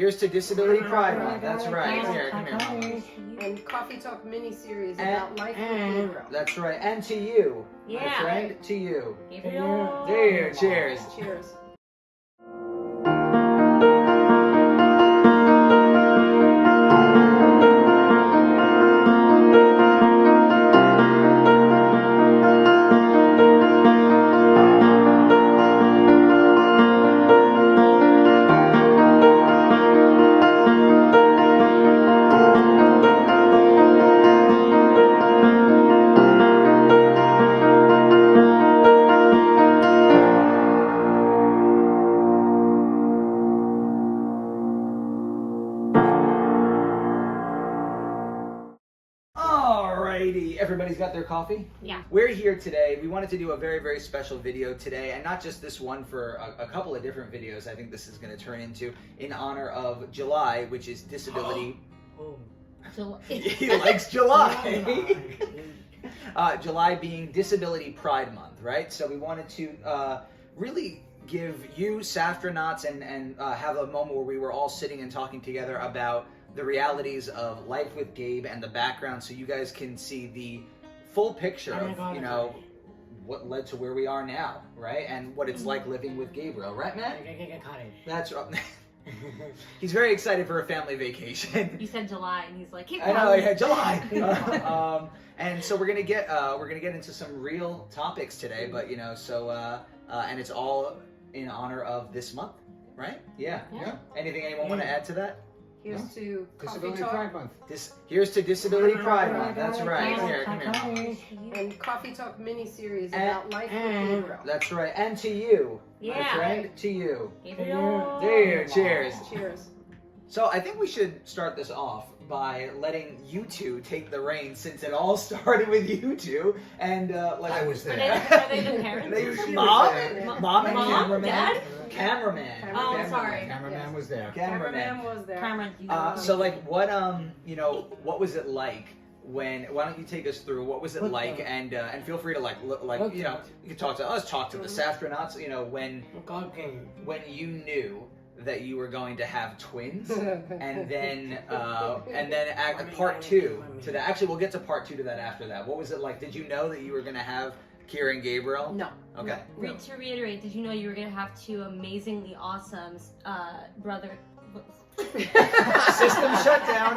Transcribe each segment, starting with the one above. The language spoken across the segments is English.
Here's to Disability Pride Month. That's right. Here, come here. And Coffee Talk mini-series about life with Gabriel. That's right. And to you, my friend, to you. Gabriel. There you go. Cheers. Cheers. Everybody's got their coffee? Yeah. We're here today. We wanted to do a very, very special video today, and not just this one, for a couple of different videos I think this is going to turn into, in honor of July, which is Disability... He likes July! July being Disability Pride Month, right? So we wanted to really give you, Saftronauts, and have a moment where we were all sitting and talking together about the realities of life with Gabe and the background, so you guys can see the full picture of, you know, what led to where we are now, right? And what it's like living with Gabriel, right, Matt? That's right. He's very excited for a family vacation. You said July, and he's like, I know, yeah, July. And so we're gonna get into some real topics today, but you know, so and it's all in honor of this month, right? Yeah. Anything anyone want to add to that? Here's to Disability Pride Month. Here's to Disability Pride Month. That's right. Here, come here. And Coffee Talk mini-series about life with Gabriel. That's right. And to you, my friend, to you. Gabriel. There, cheers. Cheers. So I think we should start this off by letting you two take the reins, since it all started with you two. And like I was there. Are they the parents? Mom and cameraman. Dad? Cameraman. Oh, sorry. Cameraman was there. Cameraman was there. Cameron. So like, what you know, what was it like when? Why don't you take us through what was it like, and feel free to like you know, you can talk to us, talk to the Saftronauts. You know, when you knew that you were going to have twins, and then at part two to that. Actually, we'll get to part two to that after that. What was it like? Did you know that you were going to have Kira and Gabriel? No. Okay. No. To reiterate, did you know you were gonna have two amazingly awesome brother? System shut down.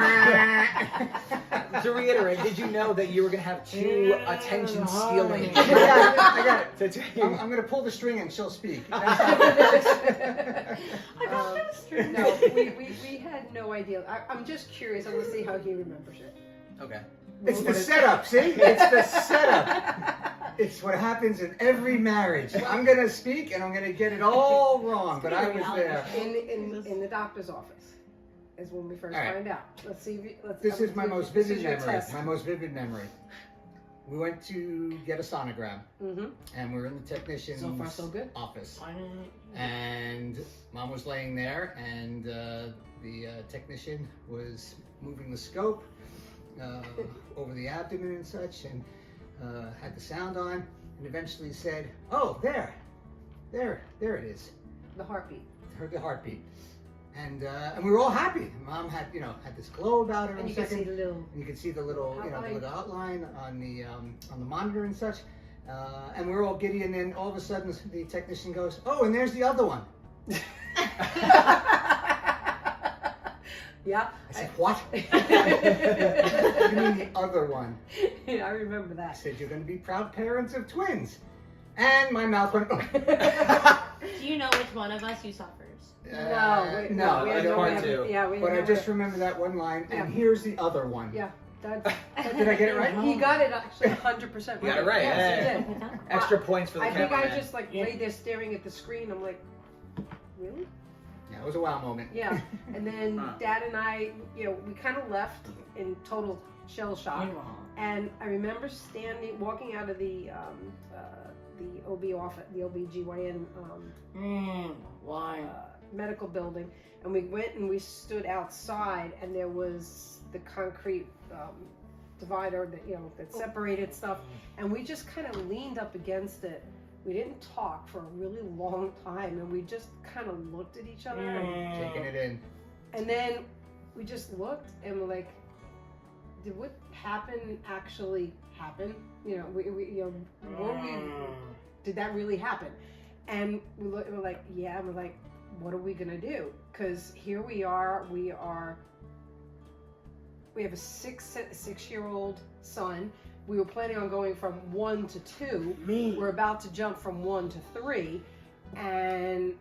To reiterate, did you know that you were gonna have two attention-stealing? I got it. I'm gonna pull the string and she'll speak. No, we had no idea. I'm just curious. I want to see how he remembers it. Okay. It's the setup, see? It's the setup. It's what happens in every marriage. I'm gonna speak and I'm gonna get it all wrong, but I was there. In the doctor's office is when we first find out. Let's see. This is my most vivid memory. My most vivid memory. We went to get a sonogram, and we're in the technician's office. And Mom was laying there, and the technician was moving the scope over the abdomen and such, and had the sound on, and eventually said, "Oh, there it is." The heartbeat. Heard the heartbeat, and we were all happy. Mom had this glow about her. And you could see the little. And you could see the little the little outline on the monitor and such, and we were all giddy. And then all of a sudden, the technician goes, "Oh, and there's the other one." Yeah. I said, "What?" What do you mean the other one? Yeah, I remember I that. said, "You're going to be proud parents of twins." And my mouth went. Do you know which one of us you saw first? No, I don't. Part two. Yeah, But I just remember that one line, and here's the other one. Yeah. Did I get it right? He got it actually 100% right. You got it right. Yes, he did. Extra points for the I think cameraman. I just lay there staring at the screen. I'm like, really? Yeah, it was a wow moment. Yeah. And then Dad and I, we kind of left in total shell shock. And I remember walking out of the OB office, the OBGYN medical building, and we went and we stood outside, and there was the concrete divider that separated stuff, and we just kind of leaned up against it. We didn't talk for a really long time, and we just kind of looked at each other. Taking it in. And then we just looked and we're like, did what happened actually happen? You know, did that really happen? And we're like, yeah. And we're like, what are we gonna do? Because here we have a six-year-old son. We were planning on going from 1 to 2. We're about to jump from 1 to 3, and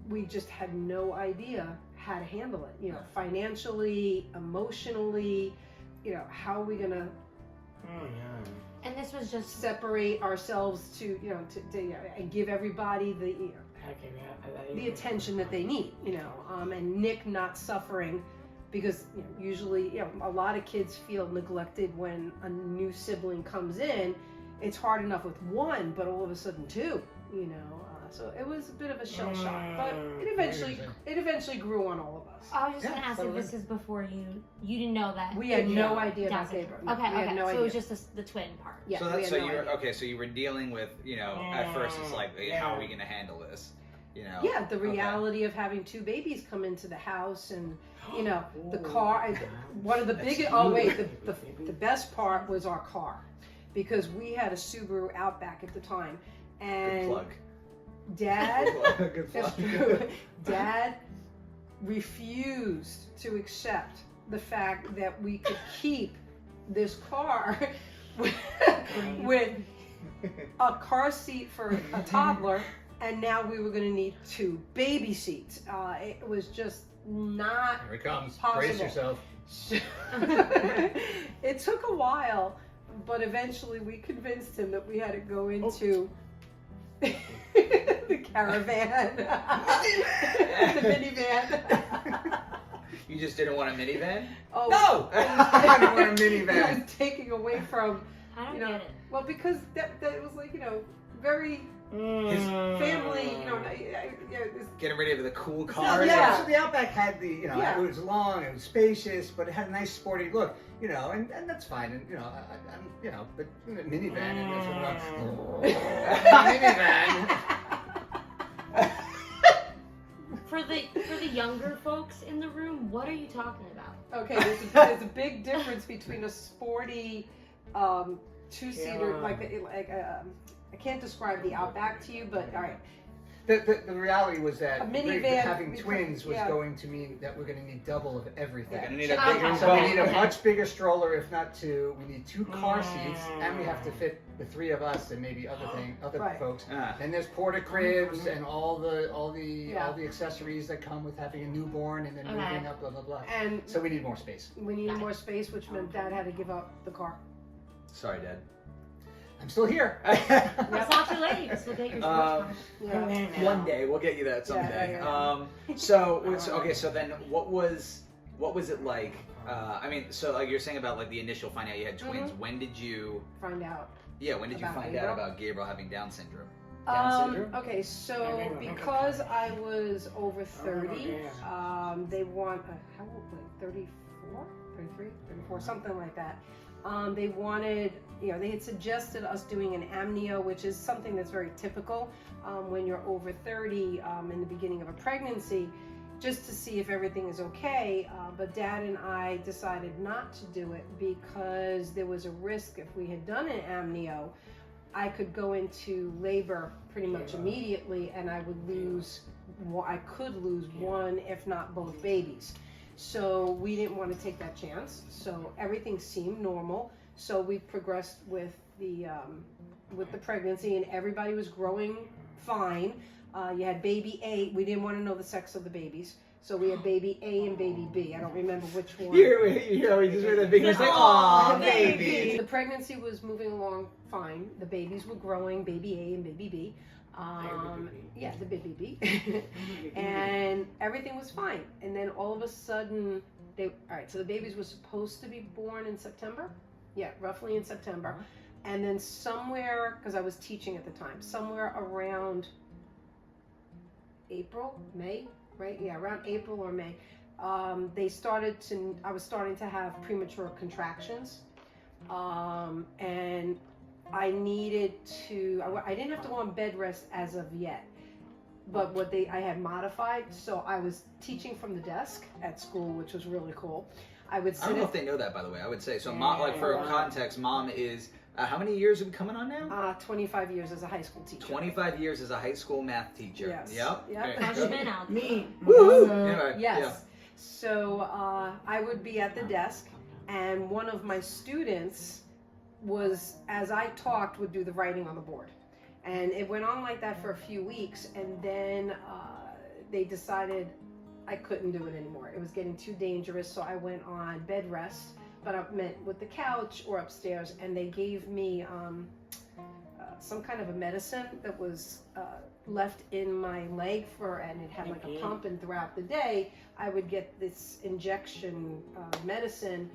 we just had no idea how to handle it. You know, financially, emotionally. You know, how are we gonna? And this was just separate ourselves to and give everybody the the attention that they need. You know, and Nick not suffering. Because usually, a lot of kids feel neglected when a new sibling comes in. It's hard enough with one, but all of a sudden 2. So it was a bit of a shell shock, but it eventually grew on all of us. I was just gonna ask if this is before you didn't know that we had no idea about Gabriel. Okay, no so idea. it was just the twin part. Yeah. So you were dealing with at first it's like how are we gonna handle this? Yeah, the reality of having 2 babies come into the house, and the car. One of the biggest. Oh wait, the best part was our car, because we had a Subaru Outback at the time, and Good plug. Dad. Good That's plug. true. Dad refused to accept the fact that we could keep this car with a car seat for a toddler. And now we were going to need 2 baby seats. It was just not Here it comes. possible. Brace yourself. It took a while, but eventually we convinced him that we had to go into the caravan, the minivan. You just didn't want a minivan? Oh, No! I didn't want a minivan. It was taking away from, I don't get it. well, because that was like, very... His family, Getting ready for the cool car. Yeah. So the Outback had it was long, it was spacious, but it had a nice sporty look, and that's fine. And but minivan and minivan. For the younger folks in the room, what are you talking about? Okay, there's a big difference between a sporty 2-seater, I can't describe the Outback to you, but all right. The reality was that A minivan having twins was going to mean that we're going to need double of everything. We're gonna need a Okay. bigger So we need a Okay. much bigger stroller, if not 2. We need 2 car seats, and we have to fit the 3 of us and maybe other Right. folks. Ah. And there's porta cribs and all the accessories that come with having a newborn and then moving up, blah blah blah. And So we need more space. we needed more space, which meant Dad had to give up the car. Sorry, Dad. I'm still here. It's not too late. You can still get your sports car. Yeah. One day we'll get you that someday. Yeah. So then what was it like? So like you're saying about like the initial find out you had twins. Mm-hmm. When did you? Find out. Yeah, when did you About find Gabriel? out about Gabriel having Down syndrome? Down syndrome? Okay, so because I was over 30, they want how old? Like 34, 33, 34, something like that. They wanted, they had suggested us doing an amnio, which is something that's very typical when you're over 30 in the beginning of a pregnancy, just to see if everything is okay. But Dad and I decided not to do it because there was a risk if we had done an amnio, I could go into labor pretty much immediately, and I could lose one, if not both babies. So we didn't want to take that chance. So everything seemed normal. So we progressed with the pregnancy, and everybody was growing fine. You had baby A. We didn't want to know the sex of the babies, so we had baby A and baby B. I don't remember which one. We just heard that big like, aw, baby. The pregnancy was moving along fine. The babies were growing, baby A and baby B. Yeah, the baby B. And everything was fine. And then all of a sudden, so the babies were supposed to be born in September. Yeah, roughly in September. And then somewhere, because I was teaching at the time, somewhere around April, May, right? Yeah, around April or May, I was starting to have premature contractions. And I needed to, I didn't have to go on bed rest as of yet. but I had modified, so I was teaching from the desk at school, which was really cool. I don't know if they know that, by the way. I would say so. Mom, like for context, Mom is how many years are we coming on now? 25 years as a high school teacher. 25 years as a high school math teacher. Yes. Yep. Okay. Me. Woo! Yes. Yeah. So I would be at the desk, and one of my students was, as I talked, would do the writing on the board. And it went on like that for a few weeks, and then they decided I couldn't do it anymore. It was getting too dangerous, so I went on bed rest, but I meant with the couch or upstairs, and they gave me some kind of a medicine that was left in my leg and it had like a pump, and throughout the day, I would get this injection medicine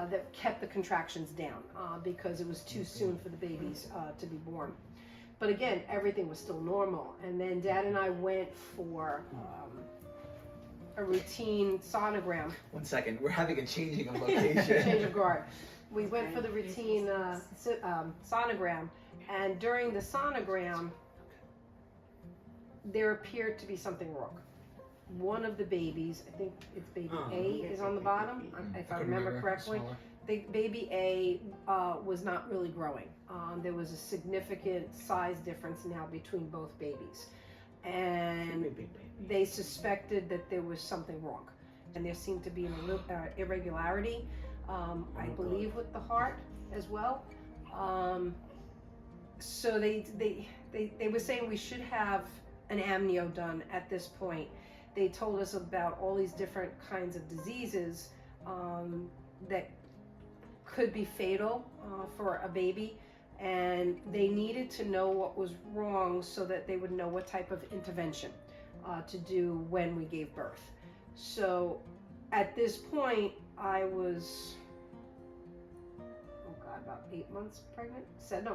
that kept the contractions down because it was too soon for the babies to be born. But again, everything was still normal. And then Dad and I went for a routine sonogram. 1 second, we're having a changing of location. Change of guard. We went for the routine sonogram, and during the sonogram, there appeared to be something wrong. One of the babies, I think it's baby A, is on the bottom, if I remember correctly. The baby A was not really growing. There was a significant size difference now between both babies. And they suspected that there was something wrong. And there seemed to be an irregularity, I believe, with the heart as well. So they were saying we should have an amnio done at this point. They told us about all these different kinds of diseases that could be fatal for a baby, and they needed to know what was wrong so that they would know what type of intervention to do when we gave birth. So at this point, I was, about 8 months pregnant. 7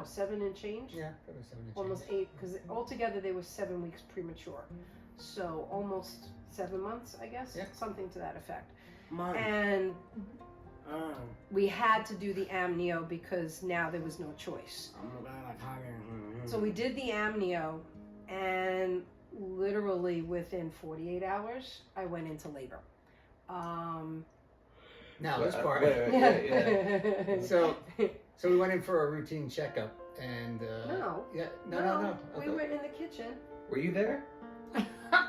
and change. Yeah, that was 7 and change. Almost 8, because altogether they were 7 weeks premature. So almost 7 months, I guess, something to that effect. And we had to do the amnio because now there was no choice. So we did the amnio, and literally within 48 hours, I went into labor. Now this part. So we went in for a routine checkup, and No. Okay. We were in the kitchen. Were you there?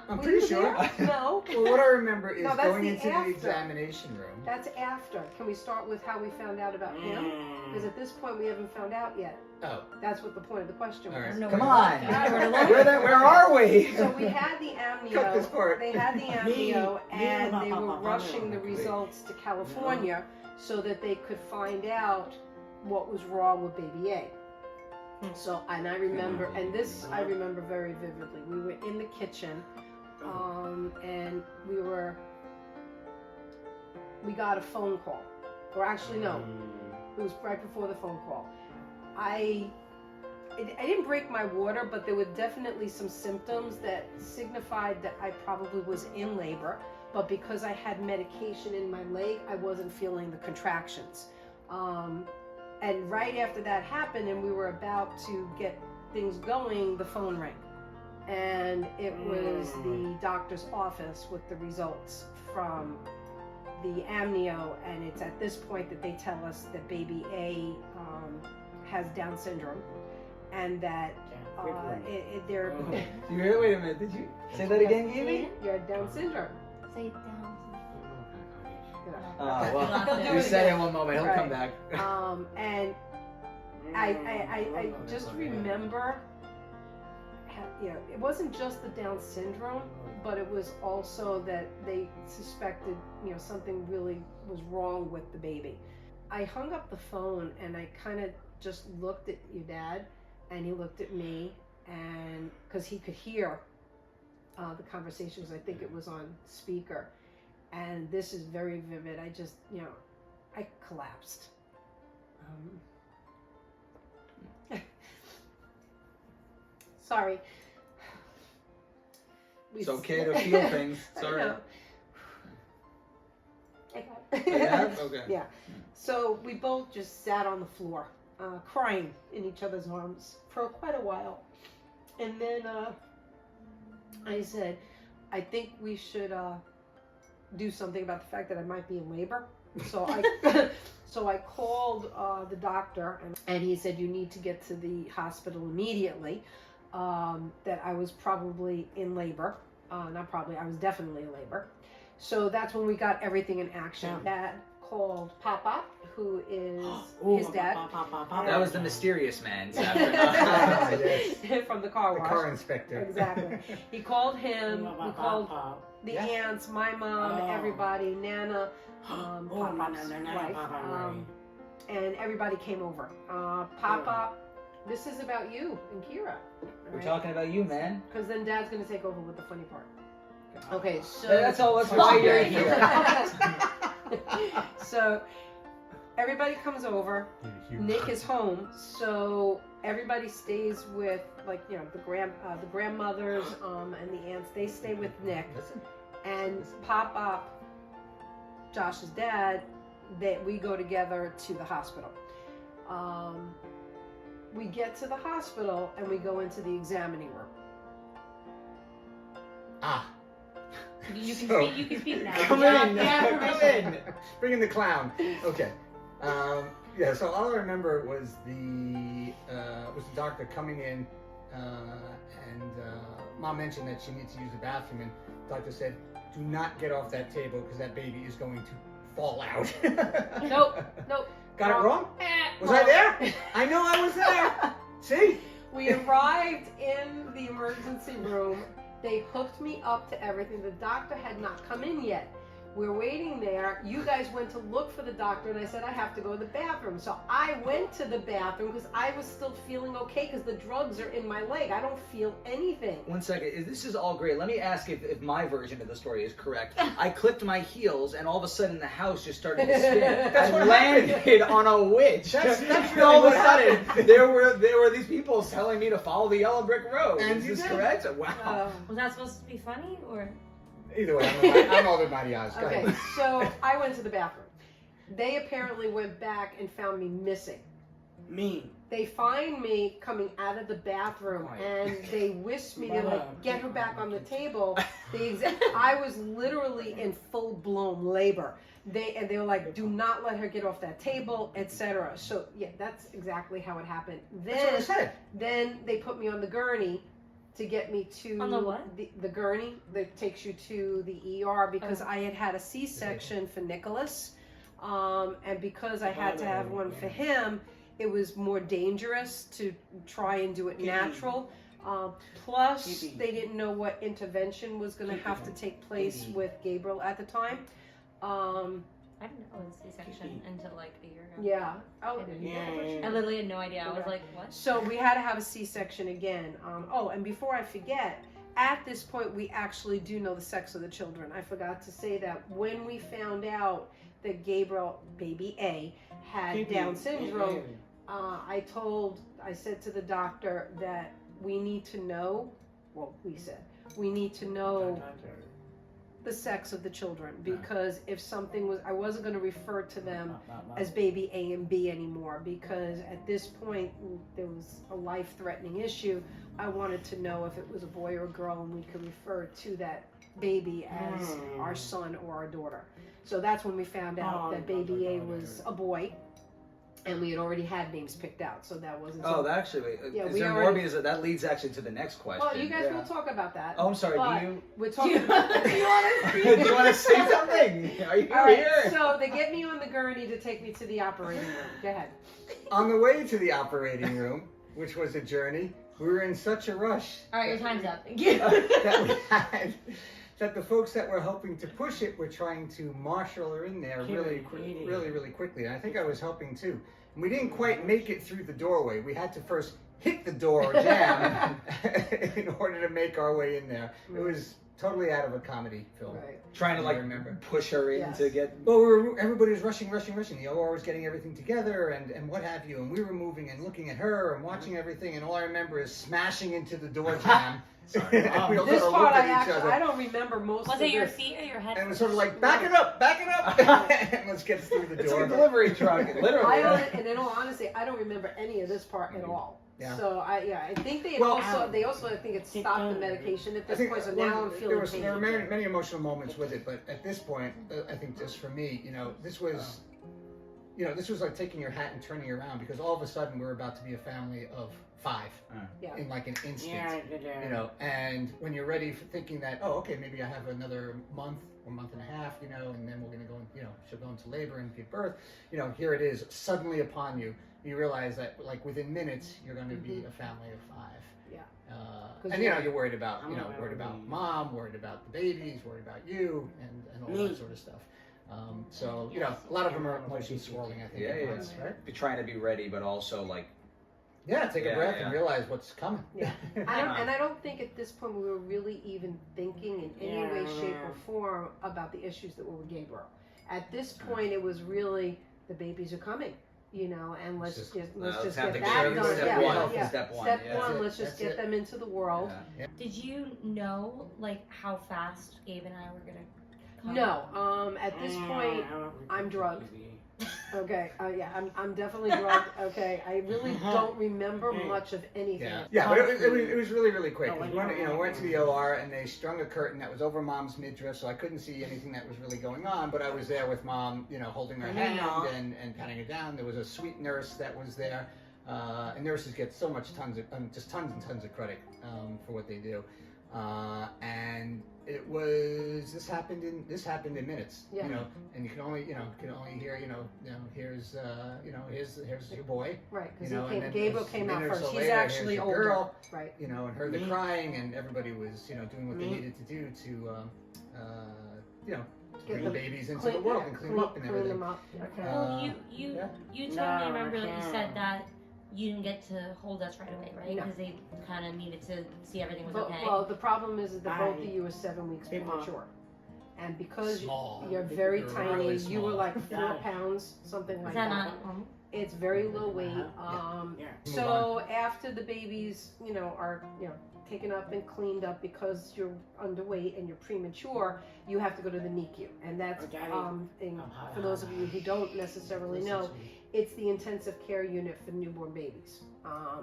I'm pretty sure. No. Well, what I remember is that's going the into after. the examination room. That's after. Can we start with how we found out about him? Because at this point, we haven't found out yet. Oh. That's what the point of the question was. Right. No, Come on. Where Where are we? So we had the amnio. Cut this part. They had the amnio, and they were rushing the results to California so that they could find out what was wrong with baby A. So, and I remember, and this I remember very vividly. We were in the kitchen, and we got a phone call. Or actually, no, it was right before the phone call. I didn't break my water, but there were definitely some symptoms that signified that I probably was in labor. But because I had medication in my leg, I wasn't feeling the contractions. And right after that happened, and we were about to get things going, the phone rang. And it was the doctor's office with the results from the amnio. And it's at this point that they tell us that baby A has Down syndrome, and that they're... Wait a minute, did you say that again, Gabe? You had Down syndrome. Say it down. Well, you said it in one moment, he'll come back. And I just remember, it wasn't just the Down syndrome, but it was also that they suspected, something really was wrong with the baby. I hung up the phone and I kind of just looked at your dad, and he looked at me, and because he could hear the conversations, I think it was on speaker. And this is very vivid. I just, I collapsed. Sorry. It's okay to feel things. Sorry. Okay. Yeah. So we both just sat on the floor, crying in each other's arms for quite a while. And then I said, I think we should do something about the fact that I might be in labor. So I called the doctor, and he said, you need to get to the hospital immediately. That I was probably in labor. Not probably, I was definitely in labor. So that's when we got everything in action. Dad called Papa, who is his dad. That was the mysterious man. From the car wash. The car inspector. Exactly. He called him. We called the aunts, my mom, everybody, Nana, Papa's wife, and everybody came over. Papa, this is about you and Kira. We're talking about you, man. Because then Dad's going to take over with the funny part. Okay, so... That's all. That's why you're here. So, everybody comes over. Nick is home, so everybody stays with, like, you know, the grandmothers and the aunts. They stay with Nick. And Papa, Josh's dad, we go together to the hospital. We get to the hospital and we go into the examining room. You can speak now. Come in. Come in. Bring in the clown. Okay. Yeah. So all I remember was the doctor coming in, and Mom mentioned that she needs to use the bathroom, and the doctor said, "Do not get off that table because that baby is going to fall out." Nope. Got it wrong? Was I there? I know I was there. See? We arrived in the emergency room. They hooked me up to everything. The doctor had not come in yet. We're waiting there. You guys went to look for the doctor, and I said, I have to go to the bathroom. So I went to the bathroom because I was still feeling okay because the drugs are in my leg. I don't feel anything. 1 second. This is all great. Let me ask if my version of the story is correct. I clipped my heels, and all of a sudden the house just started to spin. I landed on a witch. That's And all of a sudden, there were these people telling me to follow the yellow brick road. And is you this did. correct? Wow. Was that supposed to be funny or? Either way, I'm all the Marias. Okay, so I went to the bathroom. They apparently went back and found me missing. Mean. They find me coming out of the bathroom and they whisked me to like get her back on the table. I was literally in full blown labor. They were like, do not let her get off that table, etc. So yeah, that's exactly how it happened. That's what I said. Then they put me on the gurney to get me to on the what? The gurney that takes you to the ER because I had a C-section for Nicholas, and because I had to have one for him, it was more dangerous to try and do it natural. Plus, they didn't know what intervention was going to have to take place with Gabriel at the time. I didn't know it was C-section until like a year ago. Yeah. Oh, I literally had no idea. I was like, what? So we had to have a C-section again. And before I forget, at this point we actually do know the sex of the children. I forgot to say that when we found out that Gabriel, baby A, had Down syndrome, I said to the doctor that we need to know, we need to know the sex of the children, because if something was, I wasn't going to refer to them as baby A and B anymore, because at this point there was a life-threatening issue. I wanted to know if it was a boy or a girl, and we could refer to that baby as our son or our daughter. So that's when we found out that baby A was a boy, and we had already had names picked out, so that wasn't. Oh, that actually, is there more? Because that leads actually to the next question. Well, you guys will talk about that. Oh, I'm sorry. We're talking about. Do you want to say something? Are you All right, here? so they get me on the gurney to take me to the operating room. Go ahead. On the way to the operating room, which was a journey, we were in such a rush. All right, your time's up. That the folks that were helping to push it were trying to marshal her in there really quickly. And I think I was helping too. And we didn't quite make it through the doorway. We had to first hit the door jam in order to make our way in there. It was totally out of a comedy film. Right. Trying to push her in to get. Well, everybody was rushing. The OR was getting everything together and what have you. And we were moving and looking at her and watching everything. And all I remember is smashing into the door jam. Sorry. This part I don't remember most. Was it your feet or your head? And it was sort of like, back it up, and let's get through the door. It's like a delivery truck, literally. And in all honesty, I don't remember any of this part at all. Yeah. So I think they Well, also I think it stopped the medication at this point. So now I'm feeling pain. There were many emotional moments with it, but at this point, I think just for me, this was, this was like taking your hat and turning around, because all of a sudden we're about to be a family of 5 in like an instant. And when you're ready for thinking that, oh, okay, maybe I have another month or month and a half, and then we're going to go, she'll go into labor and give birth. Here it is suddenly upon you. You realize that like within minutes you're going to be a family of 5. Yeah. And you're worried about mom, worried about the babies, worried about you, and all that sort of stuff. So a lot of them are emotions swirling, I think. Yeah. Right. Be trying to be ready, but also like. Yeah, take a breath and realize what's coming. Yeah. I don't think at this point we were really even thinking in any way, shape, or form about the issues that were with Gabriel. At this point, it was really the babies are coming, and let's just get that done. Step one. Let's just get them into the world. Yeah. Did you know like how fast Gabe and I were gonna come? No. At this point, I'm drugged. Okay. I'm definitely drugged. Okay. I really don't remember much of anything. Yeah, but it was really, really quick. We went to the OR and they strung a curtain that was over Mom's midriff, so I couldn't see anything that was really going on. But I was there with Mom, holding her hand and patting her down. There was a sweet nurse that was there, and nurses get tons and tons of credit for what they do. And it was this happened in minutes, and you can only hear here's your boy, right, because Gabriel came out first. He's actually older, girl, right? And heard the crying, and everybody was doing what they needed to do to bring the babies into the world and clean them up and everything. Okay. Well, you totally remember that you said that you didn't get to hold us right away, right? Because they kind of needed to see everything was okay. Well, the problem is that both of you were 7 weeks premature. And because you're very tiny, really you were like 4 pounds, something like that. Is that not normal? It's very low weight. So after the babies, are taken up and cleaned up because you're underweight and you're premature, you have to go to the NICU. And that's thing for those of you who don't necessarily know, it's the intensive care unit for newborn babies.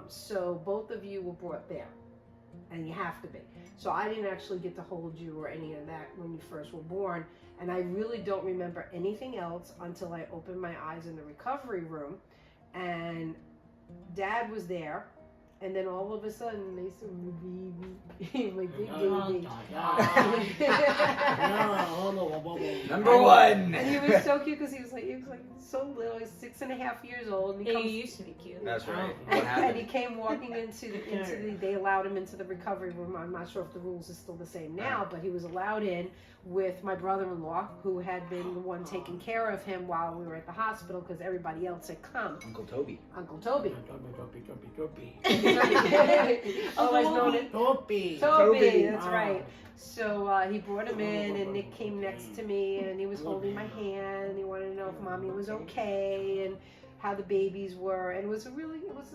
So both of you were brought there, and you have to be. So I didn't actually get to hold you or any of that when you first were born, and I really don't remember anything else until I opened my eyes in the recovery room, and Dad was there. And then all of a sudden, they said, my big baby. Number 1. And he was so cute because he was like so little. He's 6.5 years old. And he used to be cute. That's right. And he came walking into the. They allowed him into the recovery room. I'm not sure if the rules are still the same now, but he was allowed in with my brother-in-law, who had been the one taking care of him while we were at the hospital because everybody else had come. Uncle Toby. Toby. Always known as Toby, that's right. So he brought him in, and Nick came next to me, and he was holding my hand, and he wanted to know if Mommy was okay, and how the babies were, and it was a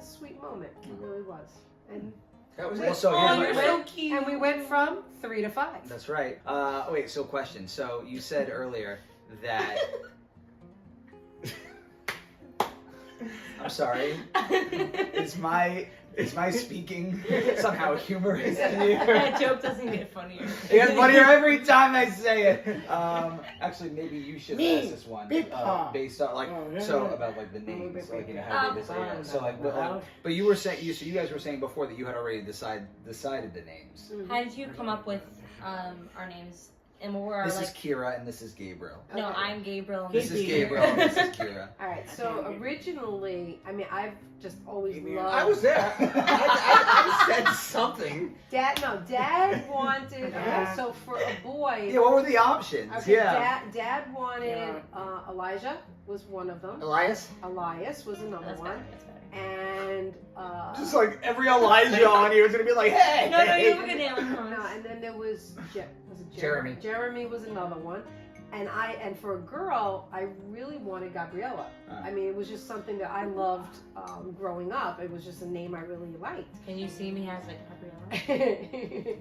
sweet moment. It really was. And that was it. So you're so cute. And we went from 3 to 5. That's right. Wait, so question. So you said earlier that... I'm sorry. Is my speaking somehow humorous to you? That joke doesn't get funnier. It gets funnier every time I say it. Actually, maybe you should ask this one based on about the names, how they decide that. So but you were saying you guys were saying before that you had already decided the names. How did you come up with our names? And this is Kira and this is Gabriel. No, I'm Gabriel. This is Gabriel and this is Kira. All right. So originally, I've just always loved. I was there. I said something. Dad wanted. So for a boy. Yeah. What were the options? Okay, yeah. Dad wanted Elijah was one of them. Elias was another one. And just like every Elijah on you was gonna be like, hey. No, you look at it. No, and then there was Jeremy. Jeremy was another one, and for a girl, I really wanted Gabriella. It was just something that I loved growing up. It was just a name I really liked. Can you see me as Gabriella?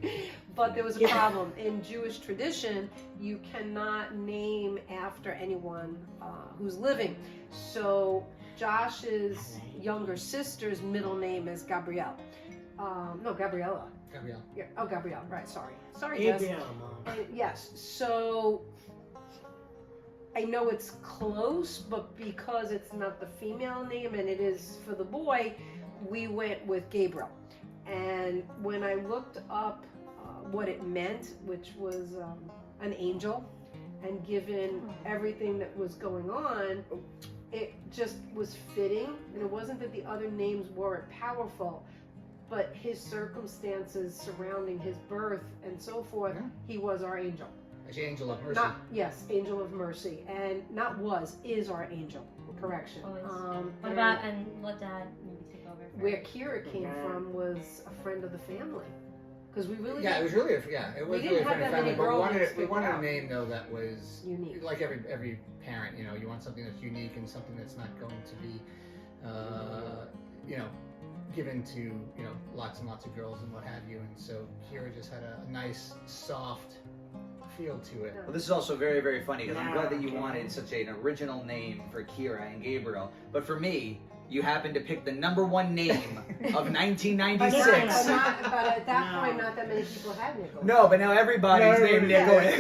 But there was a problem. In Jewish tradition, you cannot name after anyone who's living. So Josh's younger sister's middle name is Gabriel. No, Gabriella. Gabriel. Yeah. Oh, Gabriel. Right. Sorry, Jess. And yes. So I know it's close, but because it's not the female name and it is for the boy, we went with Gabriel. And when I looked up what it meant, which was an angel, and given everything that was going on, it just was fitting. And it wasn't that the other names weren't powerful, but his circumstances surrounding his birth and so forth, he was our angel. Actually, angel of mercy. Yes, angel of mercy. And is our angel. Correction. What about, and let Dad maybe take over? Where Kira came from was a friend of the family. Because we really it was really a friend of the family, but we wanted a name though that was unique. Like every parent, you know, you want something that's unique and something that's not going to be, given to, you know, lots and lots of girls and what have you. And so Kira just had a nice, soft feel to it. Well, this is also very, very funny because I'm glad that you wanted such an original name for Kira and Gabriel. But for me, you happened to pick the #1 name of 1996. But at that point, not that many people had Nicholas. No, but now everybody's named Nicholas.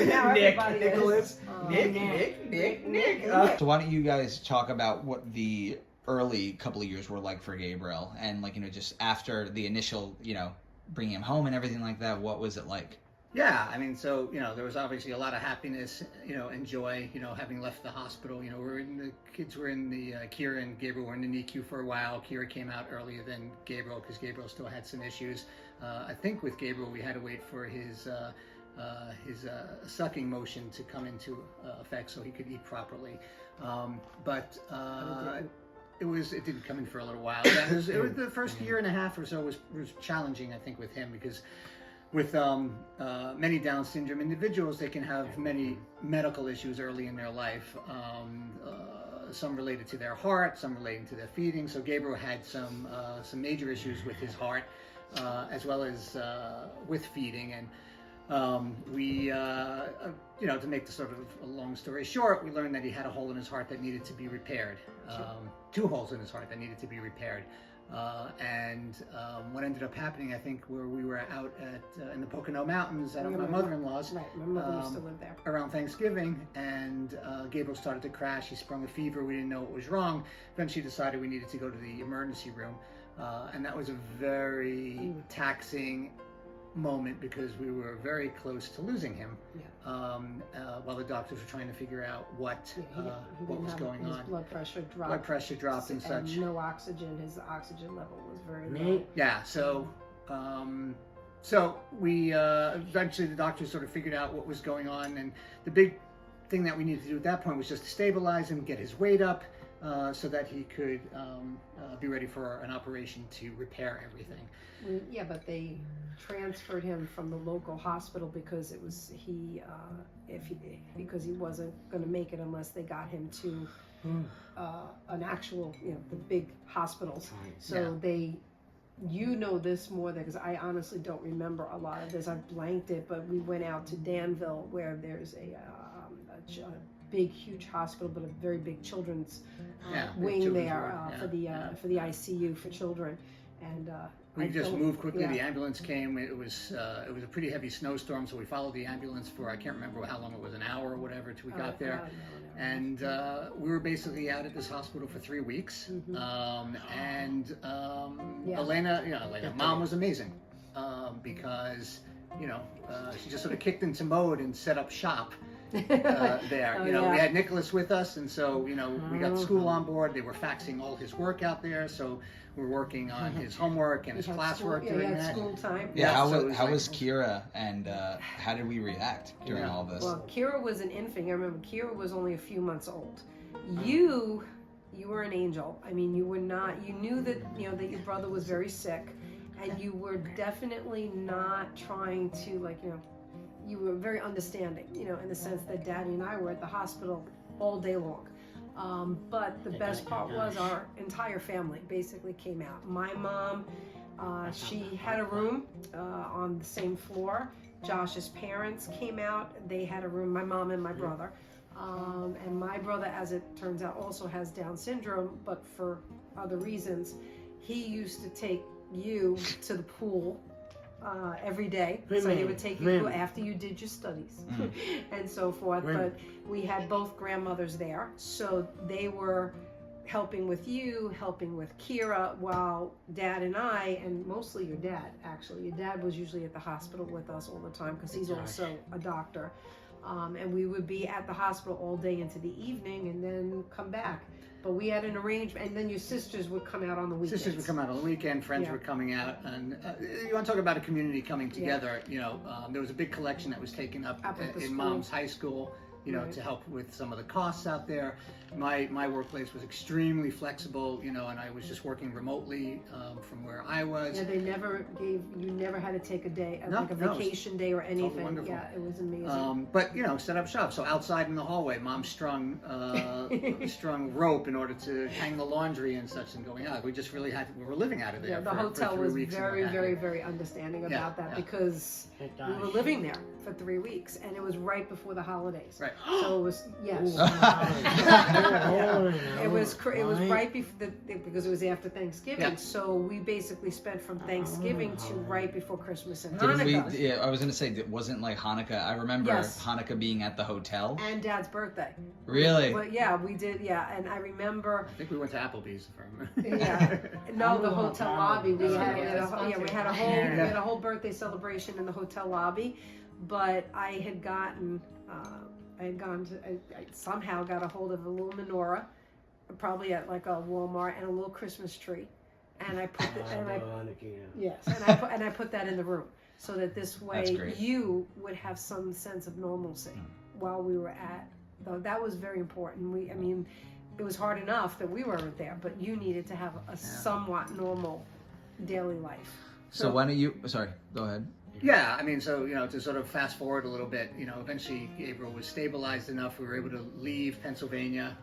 Nicholas. Nick. So why don't you guys talk about what the early couple of years were like for Gabriel, and like, you know, just after the initial, you know, bringing him home and everything like that, what was it like? Yeah, I mean, so, you know, there was obviously a lot of happiness, you know, and joy, you know, having left the hospital. You know, kids were in the, Kira and Gabriel were in the NICU for a while. Kira came out earlier than Gabriel because Gabriel still had some issues. I think with Gabriel, we had to wait for his sucking motion to come into effect so he could eat properly. It didn't come in for a little while. It was the first year and a half or so was challenging, I think, with him because with many Down syndrome individuals, they can have many medical issues early in their life. Some related to their heart, some relating to their feeding. So Gabriel had some major issues with his heart, as well as with feeding. And to make the sort of a long story short, we learned that he had a hole in his heart that needed to be repaired. 2 holes in his heart that needed to be repaired. What ended up happening, I think, where we were out in the Pocono Mountains at my mother-in-law's. Right, my mother used to live there. Around Thanksgiving, and Gabriel started to crash. He sprung a fever. We didn't know what was wrong. Eventually decided we needed to go to the emergency room. And that was a very taxing moment because we were very close to losing him. While the doctors were trying to figure out what was going on. His blood pressure dropped and such. No oxygen. His oxygen level was very low. Yeah. So we eventually the doctors sort of figured out what was going on, and the big thing that we needed to do at that point was just to stabilize him, get his weight up, so that he could be ready for an operation to repair everything. Yeah, but they transferred him from the local hospital because because he wasn't going to make it unless they got him to an actual, the big hospitals. So you know this more than, because I honestly don't remember a lot of this. I've blanked it, but we went out to Danville where there's a big, huge hospital, but a very big children's wing there for the ICU for children. And we just moved quickly. The ambulance came. It was a pretty heavy snowstorm, so we followed the ambulance for, I can't remember how long it was, an hour or whatever till we got there. And we were basically out at this hospital for 3 weeks. Elena, Mom was amazing because she just sort of kicked into mode and set up shop. There, we had Nicholas with us, and so we got school on board. They were faxing all his work out there, so we were working on his homework and his classwork during that. School time. How was Kira, and how did we react during all this? Well, Kira was an infant. I remember Kira was only a few months old. You were an angel. I mean, you were not. You knew that that your brother was very sick, and you were definitely not trying to you were very understanding, in the sense that Daddy and I were at the hospital all day long. But the best part was our entire family basically came out. My mom, she had a room on the same floor. Josh's parents came out. They had a room, my mom and my brother. And my brother, as it turns out, also has Down syndrome, but for other reasons. He used to take you to the pool every day. So he would take you after you did your studies and so forth. But we had both grandmothers there. So they were helping with you, helping with Kira, while Dad and I, and mostly your dad, actually. Your dad was usually at the hospital with us all the time because he's also a doctor. And we would be at the hospital all day into the evening and then come back. But we had an arrangement, and then your sisters would come out on the weekends. Sisters would come out on the weekend, friends were coming out, and you want to talk about a community coming together, you know, there was a big collection that was taken up in Mom's high school, you know, to help with some of the costs out there. My workplace was extremely flexible, you know, and I was just working remotely from where I was. Yeah, they never gave, you never had to take a day, like a vacation day or anything. Totally yeah, it was amazing. But, you know, set up shop. So outside in the hallway, Mom strung rope in order to hang the laundry and such and going out. We just really we were living out of there. Yeah, the hotel was very understanding about that because we were living there for 3 weeks and it was right before the holidays. Right. So it was, it was right before because it was after Thanksgiving. So we basically spent from Thanksgiving to right before Christmas and Hanukkah. I was gonna say, it wasn't like Hanukkah. I remember Hanukkah being at the hotel. And Dad's birthday. Really? But yeah, we did. Yeah, and I remember. I think we went to Applebee's. No, the hotel lobby. We had a whole birthday celebration in the hotel lobby, but I had gotten. I somehow got a hold of a little menorah, probably at like a Walmart, and a little Christmas tree, and I put I put that in the room so that this way you would have some sense of normalcy while we were at. Though that was very important. I mean, it was hard enough that we weren't there, but you needed to have a somewhat normal daily life. So when are you? Sorry, go ahead. Yeah, I mean, so, you know, to sort of fast forward a little bit, you know, eventually Gabriel was stabilized enough. We were able to leave Pennsylvania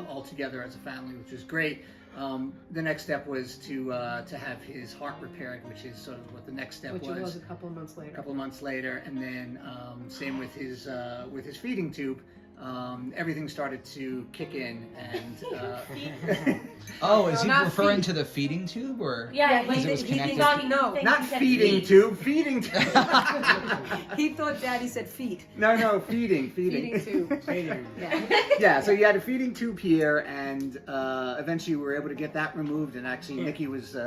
all together as a family, which was great. The next step was to have his heart repaired, which is sort of what the next step was. Which was a couple of months later. A couple of months later, and then same with his feeding tube. Everything started to kick in, and oh, is he referring to the feeding tube, or because it was connected? Not feeding tube, feeding tube. He thought Daddy said feet. No, feeding tube. Yeah, so you had a feeding tube here, and eventually we were able to get that removed, and actually Nikki was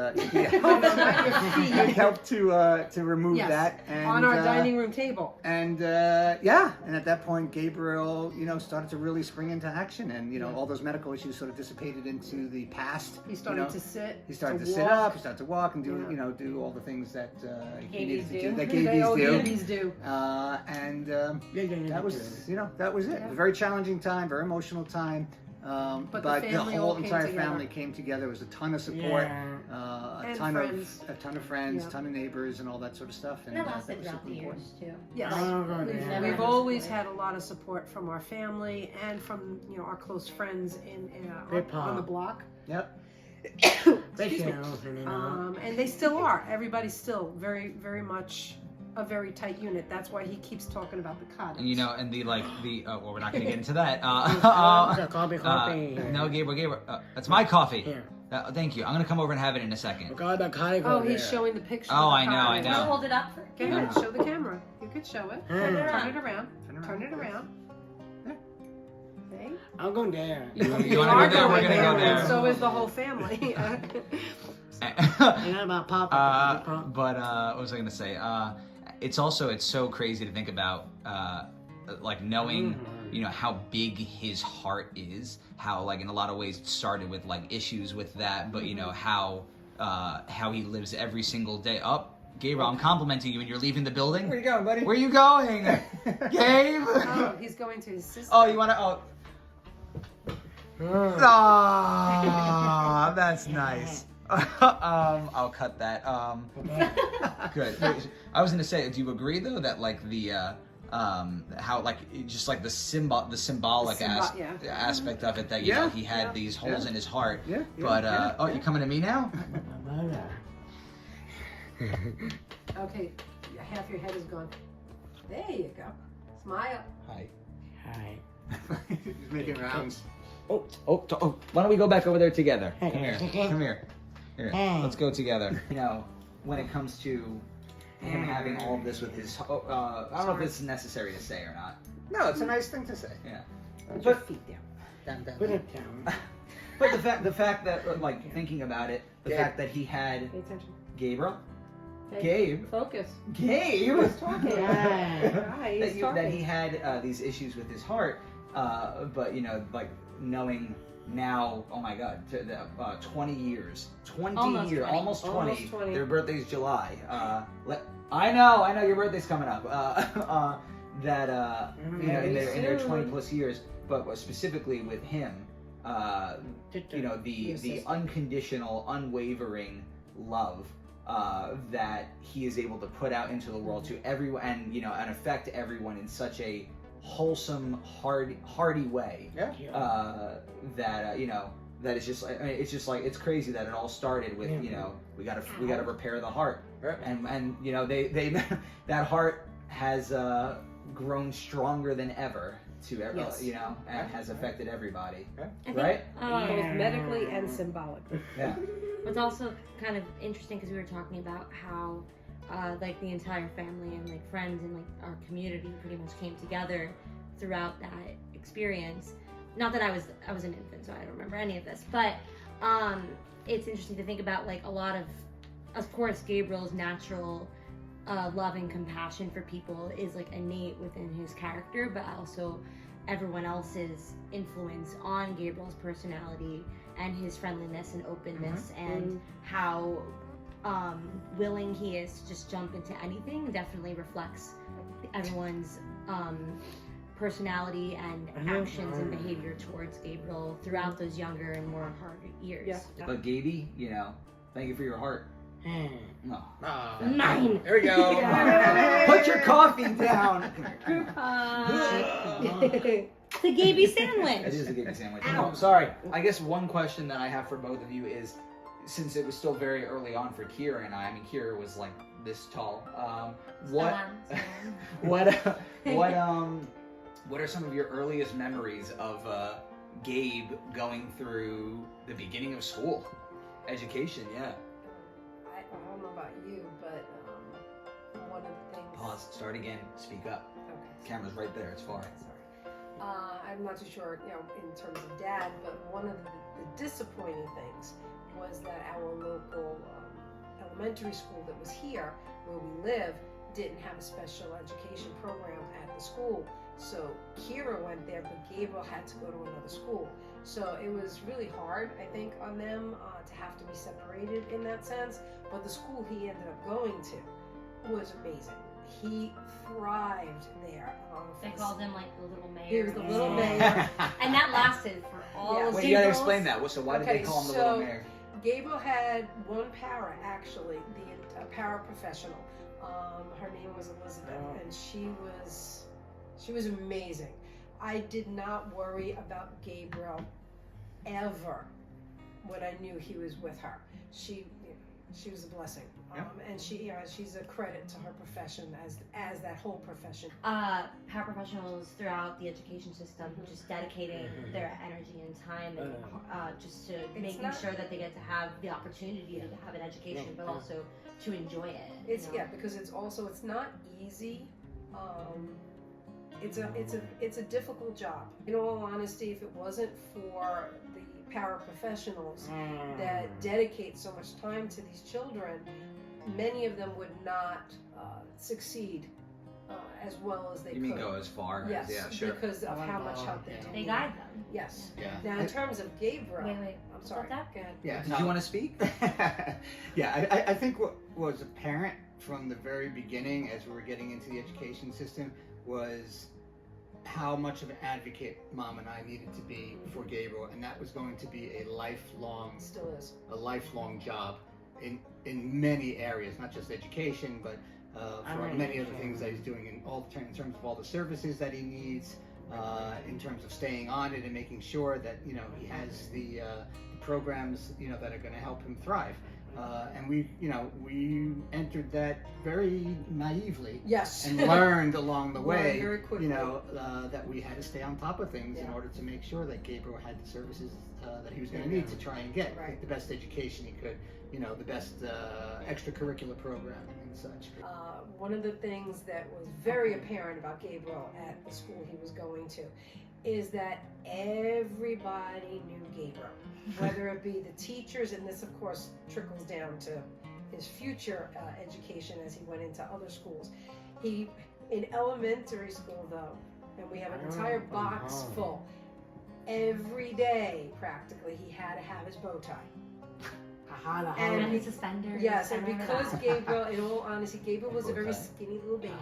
helped to remove that and, on our dining room table. And and at that point Gabriel, you know, started to really spring into action, and you know, all those medical issues sort of dissipated into the past. He started to sit. He started to sit up. He started to walk and do do all the things that he needed to do. That Gabes do. And that was it. It was a very challenging time, very emotional time. But the whole entire family came together. There was a ton of support, a ton of friends, a ton of neighbors, and all that sort of stuff. And that lasted throughout the years too. Yes, we've always had a lot of support from our family and from our close friends on the block. Yep. Excuse me. And they still are. Everybody's still very, very much a very tight unit. That's why he keeps talking about the cottage. And and well, we're not going to get into that. No, Gabriel, that's my coffee. Here. Thank you. I'm going to come over and have it in a second. Oh, he's showing the picture. Oh, I know. Can I hold it up? Go ahead, show the camera. You could show it. Turn it around. Turn it around. I'm going there. You want to go there? We're going to go there. So is the whole family. But what was I going to say? It's so crazy to think about, like knowing, how big his heart is, how like in a lot of ways it started with like issues with that, but how he lives every single day. Gabriel, I'm complimenting you and you're leaving the building. Where you going, buddy? Where you going? Gabe? Oh, he's going to his sister. Oh, you want to, that's nice. I'll cut that. Good. I was gonna say, do you agree though that like the how like just like the symbolic aspect of it that he had these holes in his heart. Yeah. But you coming to me now? Okay, half your head is gone. There you go. Smile. Hi. He's making rounds. Oh, why don't we go back over there together? Come here. Here, let's go together. You know, when it comes to him having all of this with his, I don't know if this is necessary to say or not. No, it's a nice thing to say. Yeah. Put your feet down. Put it down. But the fact that, like, thinking about it, the fact that he had Pay attention. Gabriel, Hey, Gabe, Focus. Gabe, He's talking. that, He's that talking. he had these issues with his heart, but you know, like knowing now, oh my God, 20 years, 20 Almost years, 20. almost 20. Almost 20. Their birthday's July. I know, your birthday's coming up. That you know, in their 20 plus years, but specifically with him, you know, the unconditional, unwavering love that he is able to put out into the world to everyone, and you know, and affect everyone in such a wholesome, hearty way. Yeah. That you know, that is just, I mean, it's just like, it's crazy that it all started with, you know, we gotta repair the heart, Right. and you know, they that heart has grown stronger than ever to ever, Yes. you know, and has affected everybody, I think, right? Both medically and symbolically. Yeah. What's also kind of interesting, because we were talking about how like the entire family and like friends and like our community pretty much came together throughout that experience. Not that I was an infant, so I don't remember any of this, but it's interesting to think about, like, a lot of course, Gabriel's natural love and compassion for people is like innate within his character, but also everyone else's influence on Gabriel's personality and his friendliness and openness, and how willing he is to just jump into anything definitely reflects everyone's personality and actions and behavior towards Gabriel throughout those younger and more hard years. Yeah. But Gaby, you know, thank you for your heart. No. Mine. There we go. Yeah. Put your coffee down. Group the Gaby sandwich. It is a Gaby sandwich. Ow. No, sorry. I guess one question that I have for both of you is, since it was still very early on for Kira and I mean, Kira was like this tall. What are some of your earliest memories of Gabe going through the beginning of school, education? Yeah. I don't know about you, but one of the things. Pause. Start again. Speak up. Okay. Camera's right there. It's far. Sorry. I'm not too sure, you know, in terms of Dad, but one of the disappointing things was that our local elementary school that was here, where we live, didn't have a special education program at the school. So Kira went there, but Gabriel had to go to another school. So it was really hard, I think, on them to have to be separated in that sense. But the school he ended up going to was amazing. He thrived there. They called him like the little mayor. He was the little mayor. And that lasted for all Yeah. of Wait, you gotta Gabriel's- explain that. So why did they call him the little mayor? Gabriel had one para, actually, the paraprofessional. Her name was Elizabeth, and she was amazing. I did not worry about Gabriel ever when I knew he was with her. She was a blessing, and she's a credit to her profession as that whole profession. Paraprofessionals throughout the education system just dedicating their energy and time and just to making sure that they get to have the opportunity to have an education, but also to enjoy it. It's because it's not easy. It's a difficult job. In all honesty, if it wasn't for the paraprofessionals that dedicate so much time to these children, many of them would not succeed as well as they could. You mean go as far? Yes, Yeah, sure. because of how much help they take. They guide them. Yes. Yeah. Now, in terms of Gabriel, Wait. I'm sorry. That? Go ahead. Yeah. Did you want to speak? Yeah, I think what was apparent from the very beginning as we were getting into the education system was how much of an advocate Mom and I needed to be for Gabriel, and that was going to be a lifelong job in many areas, not just education, but for many other things that he's doing in terms of all the services that he needs, in terms of staying on it and making sure that he has the programs that are going to help him thrive. And we entered that very naively. Yes. And learned along the way, very quickly. that we had to stay on top of things in order to make sure that Gabriel had the services that he was going to need to try and get the best education he could, the best extracurricular programming and such. One of the things that was very apparent about Gabriel at the school he was going to is that everybody knew Gabriel, whether it be the teachers, and this of course trickles down to his future education as he went into other schools. In elementary school though, and we have an entire box full, every day practically he had to have his bow tie. And his suspenders. Yes, and because Gabriel, in all honesty, Gabriel was a very skinny little baby,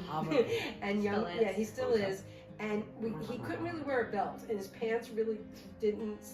and young. Yeah, he still is. And he couldn't really wear a belt, and his pants really didn't,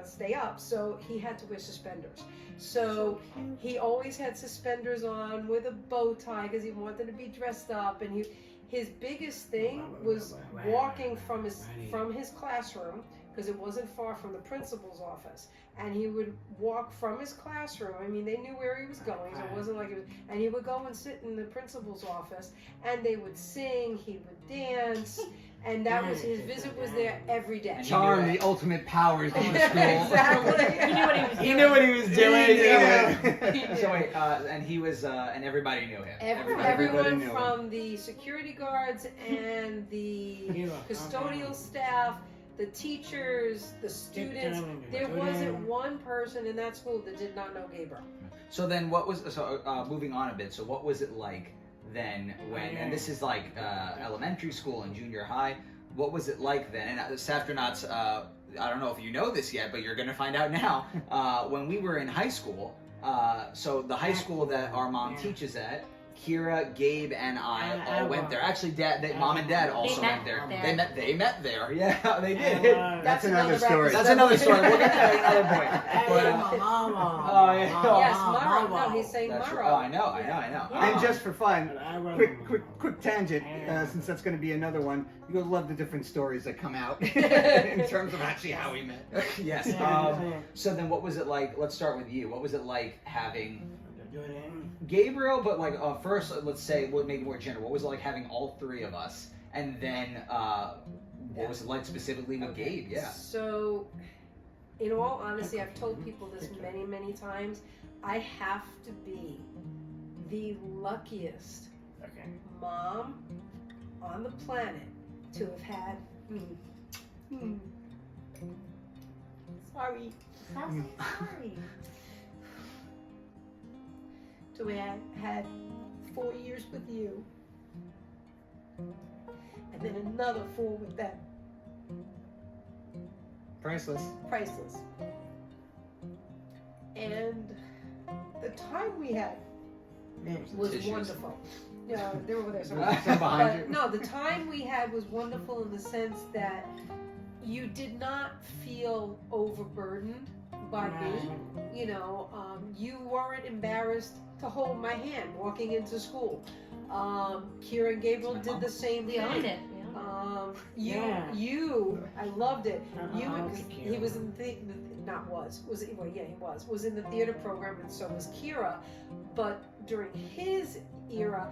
stay up. So he had to wear suspenders. So he always had suspenders on with a bow tie because he wanted to be dressed up. And his biggest thing was walking from his classroom, because it wasn't far from the principal's office. And he would walk from his classroom. I mean, they knew where he was going, so it wasn't like it was. And he would go and sit in the principal's office, and they would sing, he would dance, and that was his visit was there every day. Charm, the ultimate powers of the school. Exactly. He knew what he was doing. He knew. So wait, and he was, and everybody knew him. Everyone from the security guards and the custodial staff, the teachers, the students, there wasn't one person in that school that did not know Gabriel. So then moving on a bit, so what was it like then when, and this is like elementary school and junior high, what was it like then? And Saftronauts, I don't know if you know this yet, but you're going to find out now. When we were in high school, so the high school that our mom teaches at, Kira, Gabe, and I all went there. Actually, Mom and Dad also went there. They met there. Yeah, they did. That's another story. That's another story. We'll get to that at another point. But, oh, yeah. Yes, Mara. No, he's saying Mara. Oh, I know. And just for fun, quick tangent, since that's going to be another one, you'll love the different stories that come out in terms of actually how we met. Yes. So then what was it like? Let's start with you. What was it like having Gabriel, but like first, let's say, what maybe more general. What was it like having all three of us, and then what was it like specifically with Gabe? Yeah. So, in all honesty, I've told people this many, many times. I have to be the luckiest mom on the planet to have had me. Sorry. Sorry. So we had 4 years with you, and then another 4 with them. Priceless. And the time we had was wonderful. Yeah, they were over there. Behind you. No, the time we had was wonderful in the sense that you did not feel overburdened by me. You weren't embarrassed to hold my hand walking into school. Kira and Gabriel did the same thing. We owned it. I loved it. He was in the was in the theater program, and so was Kira. But during his era,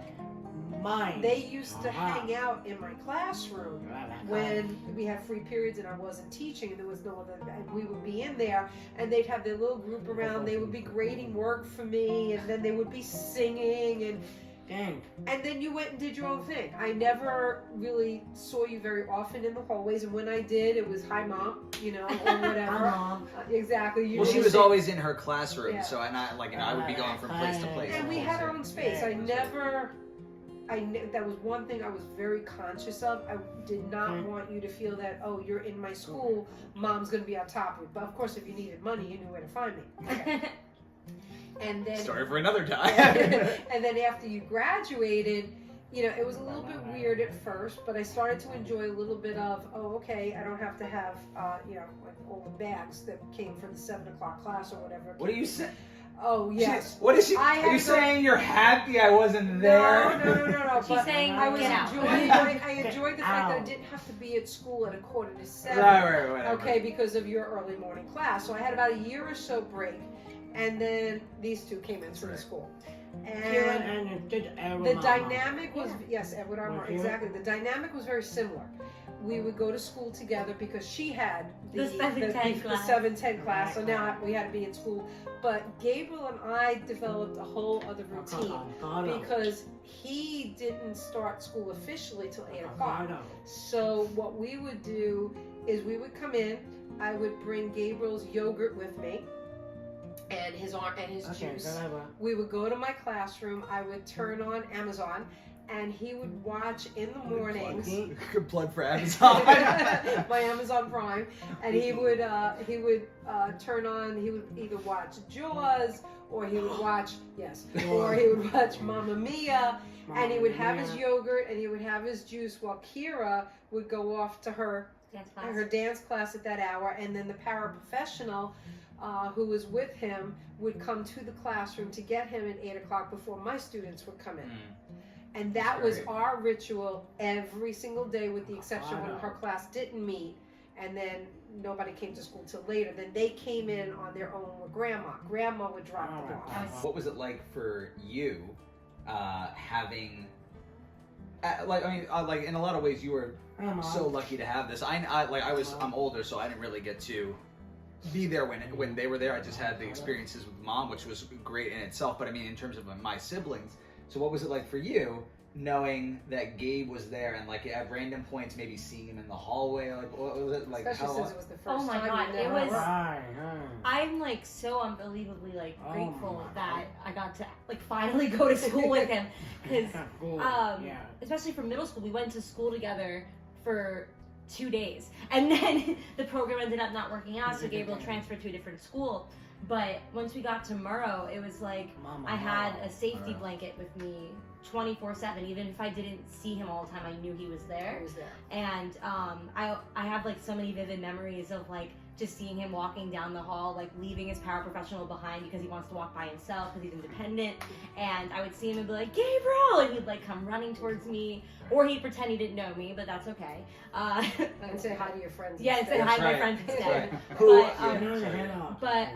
they used to hang out in my classroom when we had free periods and I wasn't teaching, and there was no other, and we would be in there, and they'd have their little group around. They would be grading work for me, and then they would be singing, and then you went and did your own thing. I never really saw you very often in the hallways, and when I did, it was hi mom, or whatever. Hi mom. Exactly. Well, she was always in her classroom, so I would be going from place to place. And we had our own space. That was one thing I was very conscious of. I did not want you to feel that, you're in my school, mom's going to be on top of it. But of course, if you needed money, you knew where to find me. Okay. And then, story for another time. And then after you graduated, it was a little bit weird at first, but I started to enjoy a little bit of, I don't have to have, like all the bags that came from the 7 o'clock class or whatever. What are you saying? Oh, yes. What is she? Are you saying you're happy I wasn't there? No. She's saying I was get out. I enjoyed the fact that I didn't have to be at school at 6:45. Right. Okay, because of your early morning class. So I had about a year or so break. and then these two came in through the school. Kieran And and the dynamic was, yes, Edward Armour, exactly. The dynamic was very similar. We would go to school together because she had the 7-10 class, so now we had to be in school. But Gabriel and I developed a whole other routine because he didn't start school officially till 8 o'clock. So what we would do is we would come in, I would bring Gabriel's yogurt with me, and his juice. We would go to my classroom. I would turn on Amazon, and he would watch in the mornings. Good plug for Amazon. My Amazon Prime, and he would turn on. He would either watch Jaws, or he would watch or he would watch Mamma Mia, and he would have his yogurt and he would have his juice while Kira would go off to her dance class at that hour, and then the paraprofessional who was with him would come to the classroom to get him at 8 o'clock before my students would come in. And that was our ritual every single day, with the exception when her class didn't meet, and then nobody came to school till later. Then they came in on their own with Grandma. Grandma would drop them off. What was it like for you having, like in a lot of ways you were so lucky to have this. I'm older, so I didn't really get to be there when they were there. I just had the experiences with Mom, which was great in itself. But I mean, in terms of my siblings, so what was it like for you, knowing that Gabe was there and like at random points maybe seeing him in the hallway? Like, what was it like? Especially since it was the first oh my time. God, it was. I'm like so unbelievably like grateful that I got to like finally go to school with him, because especially for middle school, we went to school together for 2 days, and then the program ended up not working out, so Gabriel transferred to a different school. But once we got to Murrow, it was like I had a safety blanket with me 24/7. Even if I didn't see him all the time, I knew he was there. And I have like so many vivid memories of like just seeing him walking down the hall, like leaving his paraprofessional behind because he wants to walk by himself because he's independent. And I would see him and be like, Gabriel! And he'd like come running towards me, or he'd pretend he didn't know me, but that's okay. And say hi to your friends. Yeah, and say hi to my friends instead. But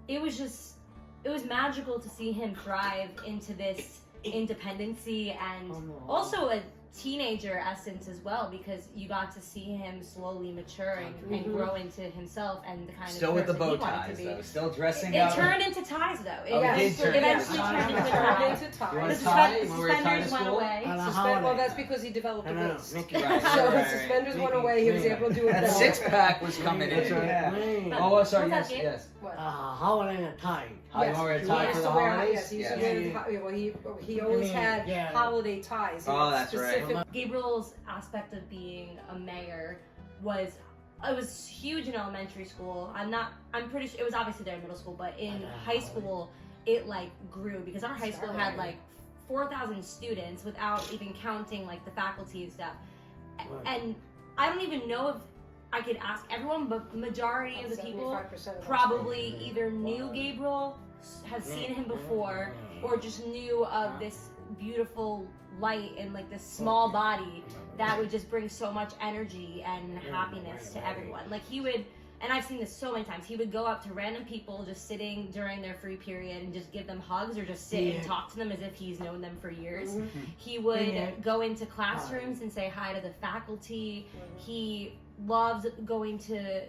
it was magical to see him thrive into this independency and also a teenager essence as well, because you got to see him slowly mature and grow into himself and the kind still of with the person bow he wanted ties to be. though, still dressing it up. turned into ties though. It eventually turned into ties. The suspenders went away. Well, that's because he developed a waist. So Right. suspenders went away. He was able to do it. That six-pack was coming in. But- Oh, sorry. What's Yes, that, yes. Holiday and tie. You want to wear a tie for the holidays? Yes, he used to wear. Well, he always had holiday ties. Oh, that's right. Gabriel's aspect of being a mayor was huge in elementary school. I'm pretty sure it was obviously there in middle school, but in high school it like grew because our high school had like 4,000 students without even counting like the faculty and stuff. And I don't even know if I could ask everyone, but majority of the people probably either knew Gabriel, have seen him before, or just knew of this beautiful light and like this small body that would just bring so much energy and happiness to everyone. Like he would, and I've seen this so many times, he would go up to random people just sitting during their free period and just give them hugs or just sit and talk to them as if he's known them for years. He would go into classrooms and say hi to the faculty. He loved going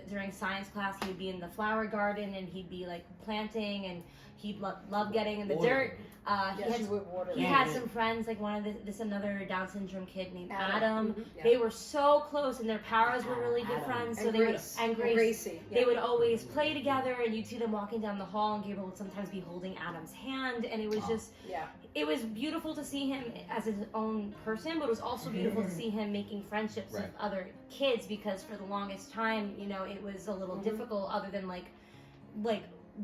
during science class, he would be in the flower garden and he'd be like planting, and he'd love getting in the dirt. He had some friends, like another Down syndrome kid named Adam. They were so close, and their powers were really good friends. So Gracie. They would always play together, and you'd see them walking down the hall, and Gabriel would sometimes be holding Adam's hand, and it was just, it was beautiful to see him as his own person, but it was also beautiful to see him making friendships with other kids, because for the longest time, you know, it was a little difficult, other than like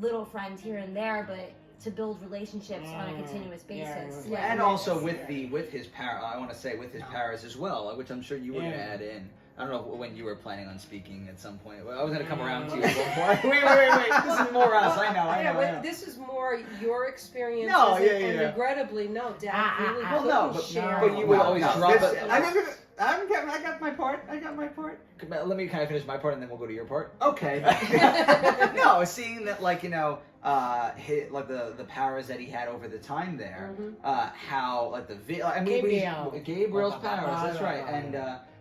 little friends here and there, but to build relationships on a continuous basis. And also with his I want to say with his powers as well, which I'm sure you were going to add in. I don't know when you were planning on speaking at some point. I was going to come around to you at one point. Wait. This is more us. I know. This is more your experience. No, and regrettably, no, Dad really couldn't share. But you would always drop it. I got my part. Let me kind of finish my part and then we'll go to your part. Okay. No, seeing that, like, like the powers that he had over the time there, how like Gabriel's powers. That's right,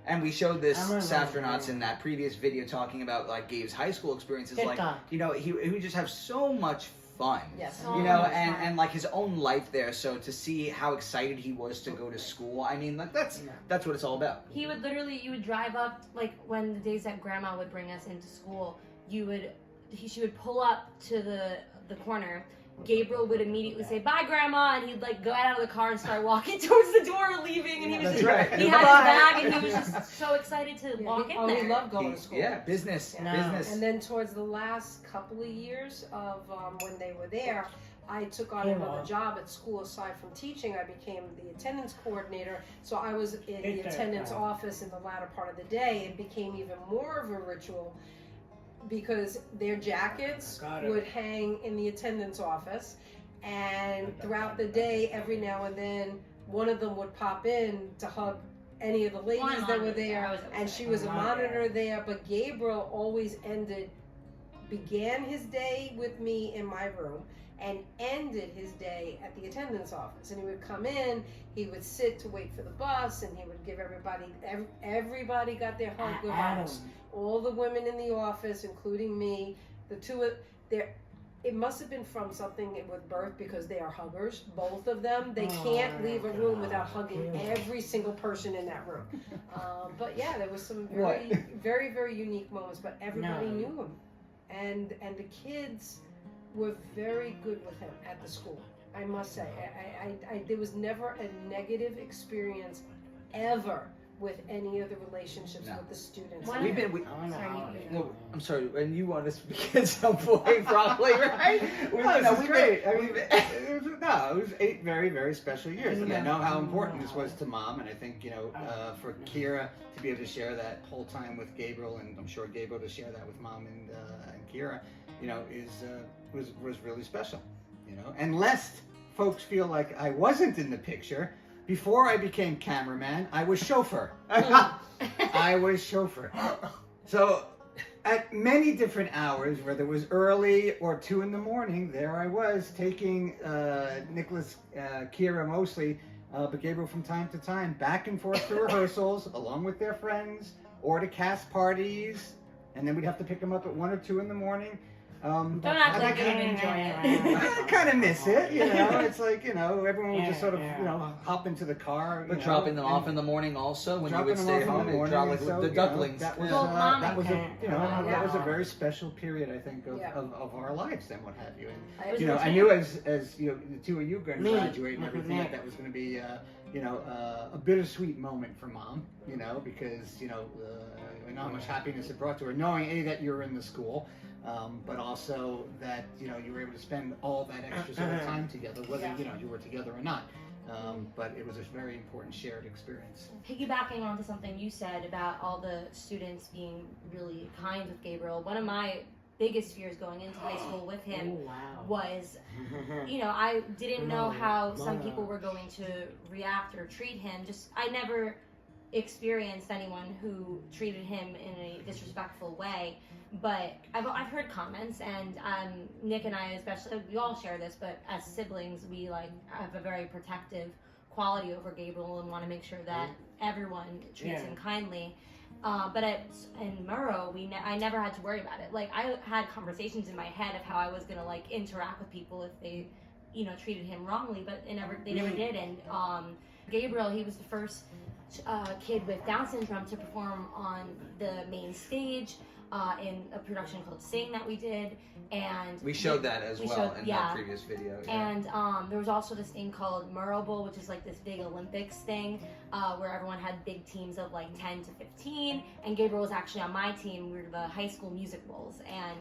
and we showed this Saftronauts in that previous video talking about like Gabe's high school experiences. Like, he would just have so much fun. Yes. And like his own life there. So to see how excited he was to go to school, I mean, like that's what it's all about. He would literally, you would drive up, like when the days that Grandma would bring us into school, she would pull up to the corner. Gabriel would immediately say, "Bye, Grandma," and he'd like go out of the car and start walking towards the door, leaving. And he was he had his bag, and he was just so excited to walk in there. He loved going to school. Yeah, business. And then towards the last couple of years of when they were there, I took on another job at school. Aside from teaching, I became the attendance coordinator. So I was in the attendance office in the latter part of the day. It became even more of a ritual, because their jackets would hang in the attendance office, and throughout the day, every now and then, one of them would pop in to hug any of the ladies that were there, and she was a monitor there. But Gabriel always began his day with me in my room and ended his day at the attendance office. And he would come in, he would sit to wait for the bus, and he would give everybody got their hug with hugs. All the women in the office, including me, it must have been from something with birth, because they are huggers, both of them. They can't leave a room without hugging every single person in that room. But yeah, there was some very, very, very unique moments, but everybody knew him. And the kids were very good with him at the school, I must say. There was never a negative experience ever with any of the relationships with the students. I'm sorry, and you want to speak at some point, probably, right? Great. It was 8 very, very special years. And I know how important this was to Mom, and I think, for Kira to be able to share that whole time with Gabriel, and I'm sure Gabriel to share that with Mom and Kira, was really special, And lest folks feel like I wasn't in the picture, before I became cameraman, I was chauffeur. So at many different hours, whether it was early or 2 in the morning, there I was taking Nicholas, Kira mostly, but Gabriel from time to time, back and forth to rehearsals, along with their friends, or to cast parties, and then we'd have to pick them up at 1 or 2 in the morning. Don't act like you didn't enjoy it. I kind of miss it, It's like, everyone would just sort of, hop into the car. But dropping them off in the morning also, when you would stay home and drop like the ducklings. That was a very special period, I think, of our lives and what have you. And, I knew as the two of you were going to graduate and everything, that was going to be, a bittersweet moment for Mom, because, I know how much happiness it brought to her, knowing that you were in the school. But also that you were able to spend all that extra sort of time together, whether you were together or not. But it was a very important shared experience. Piggybacking onto something you said about all the students being really kind with Gabriel, one of my biggest fears going into high school with him was, I didn't know how some people were going to react or treat him. I never experienced anyone who treated him in a disrespectful way. But I've heard comments, and Nick and I especially, we all share this, but as siblings, we have a very protective quality over Gabriel and want to make sure that everyone treats him kindly. But in Murrow, I never had to worry about it. I had conversations in my head of how I was gonna interact with people if they, treated him wrongly, but they never did. And Gabriel, he was the first kid with Down syndrome to perform on the main stage. In a production called Sing that we did, and we showed that as well in that previous video. And there was also this thing called Murrow Bowl, which is this big Olympics thing, where everyone had big teams of 10 to 15, and Gabriel was actually on my team. We were the high school music bowls, and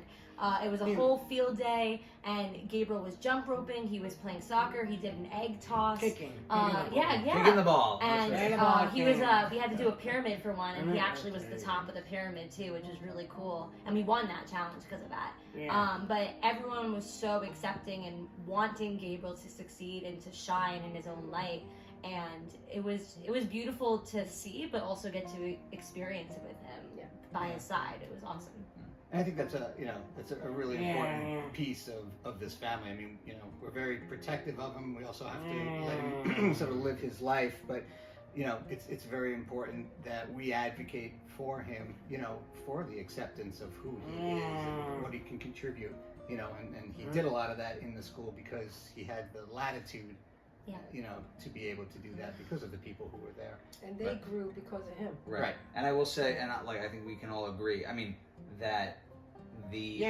it was a whole field day, and Gabriel was jump roping, he was playing soccer, he did an egg toss. Kicking the ball. And he was, we had to do a pyramid for one, and he actually was the top of the pyramid too, which was really cool. And we won that challenge because of that. But everyone was so accepting and wanting Gabriel to succeed and to shine in his own light. and it was beautiful to see, but also get to experience it with him by his side. It was awesome. And I think that's a really important piece of this family. I mean, we're very protective of him. We also have to let him sort of live his life, but it's very important that we advocate for him, for the acceptance of who he is and what he can contribute, and he did a lot of that in the school because he had the latitude, to be able to do that because of the people who were there. And they grew because of him. Right. And I will say, and I think we can all agree, I mean, that we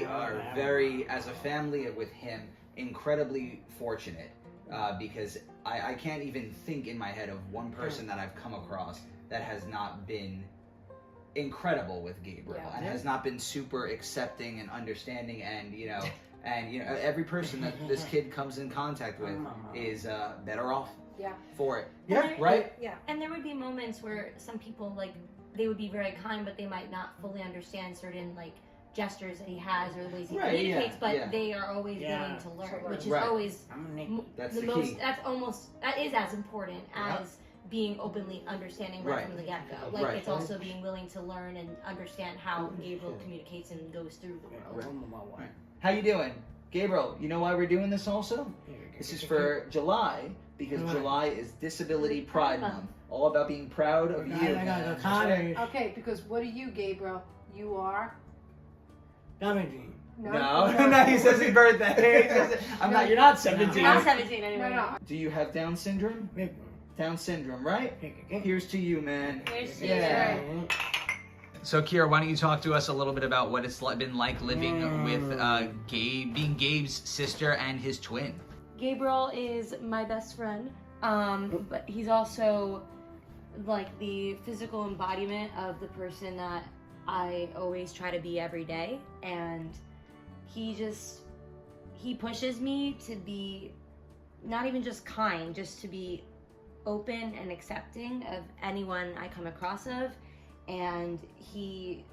are very, as a family with him, incredibly fortunate because I can't even think in my head of one person that I've come across that has not been incredible with Gabriel and has not been super accepting and understanding, and every person that this kid comes in contact with is better off for it. Right? Yeah. And there would be moments where some people, like, they would be very kind, but they might not fully understand certain, like, gestures that he has or the ways he communicates, but they are always willing to learn, which is always that's the the most, key. that is as important as being openly understanding right from the get-go. Like, it's also being willing to learn and understand how Gabriel communicates and goes through the world. How you doing? Gabriel, you know why we're doing this also? This is for July, because July is Disability Pride Month. All about being proud of you. Okay, because what are you, Gabriel? You are? 17. No, he says his birthday. You're not 17. I'm not 17 anyway. No. Do you have Down syndrome? Down syndrome, right? Here's to you, man. Here's to you. So, Kira, why don't you talk to us a little bit about what it's been like living with Gabe, being Gabe's sister and his twin? Gabriel is my best friend, but he's also like the physical embodiment of the person that I always try to be every day, and he pushes me to be not even just kind, just to be open and accepting of anyone I come across of, and he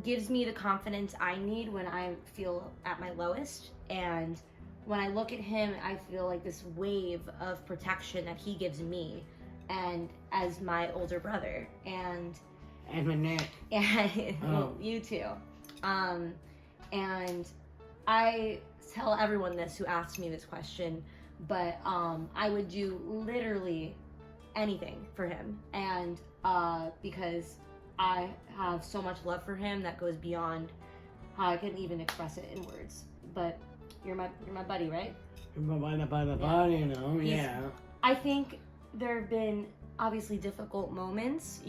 gives me the confidence I need when I feel at my lowest. And when I look at him, I feel like this wave of protection that he gives me, and as my older brother, and my neck. well, you too. And I tell everyone this who asks me this question, but I would do literally anything for him, and because I have so much love for him that goes beyond how I can even express it in words. But you're my buddy, right? By the body, I think there have been obviously difficult moments.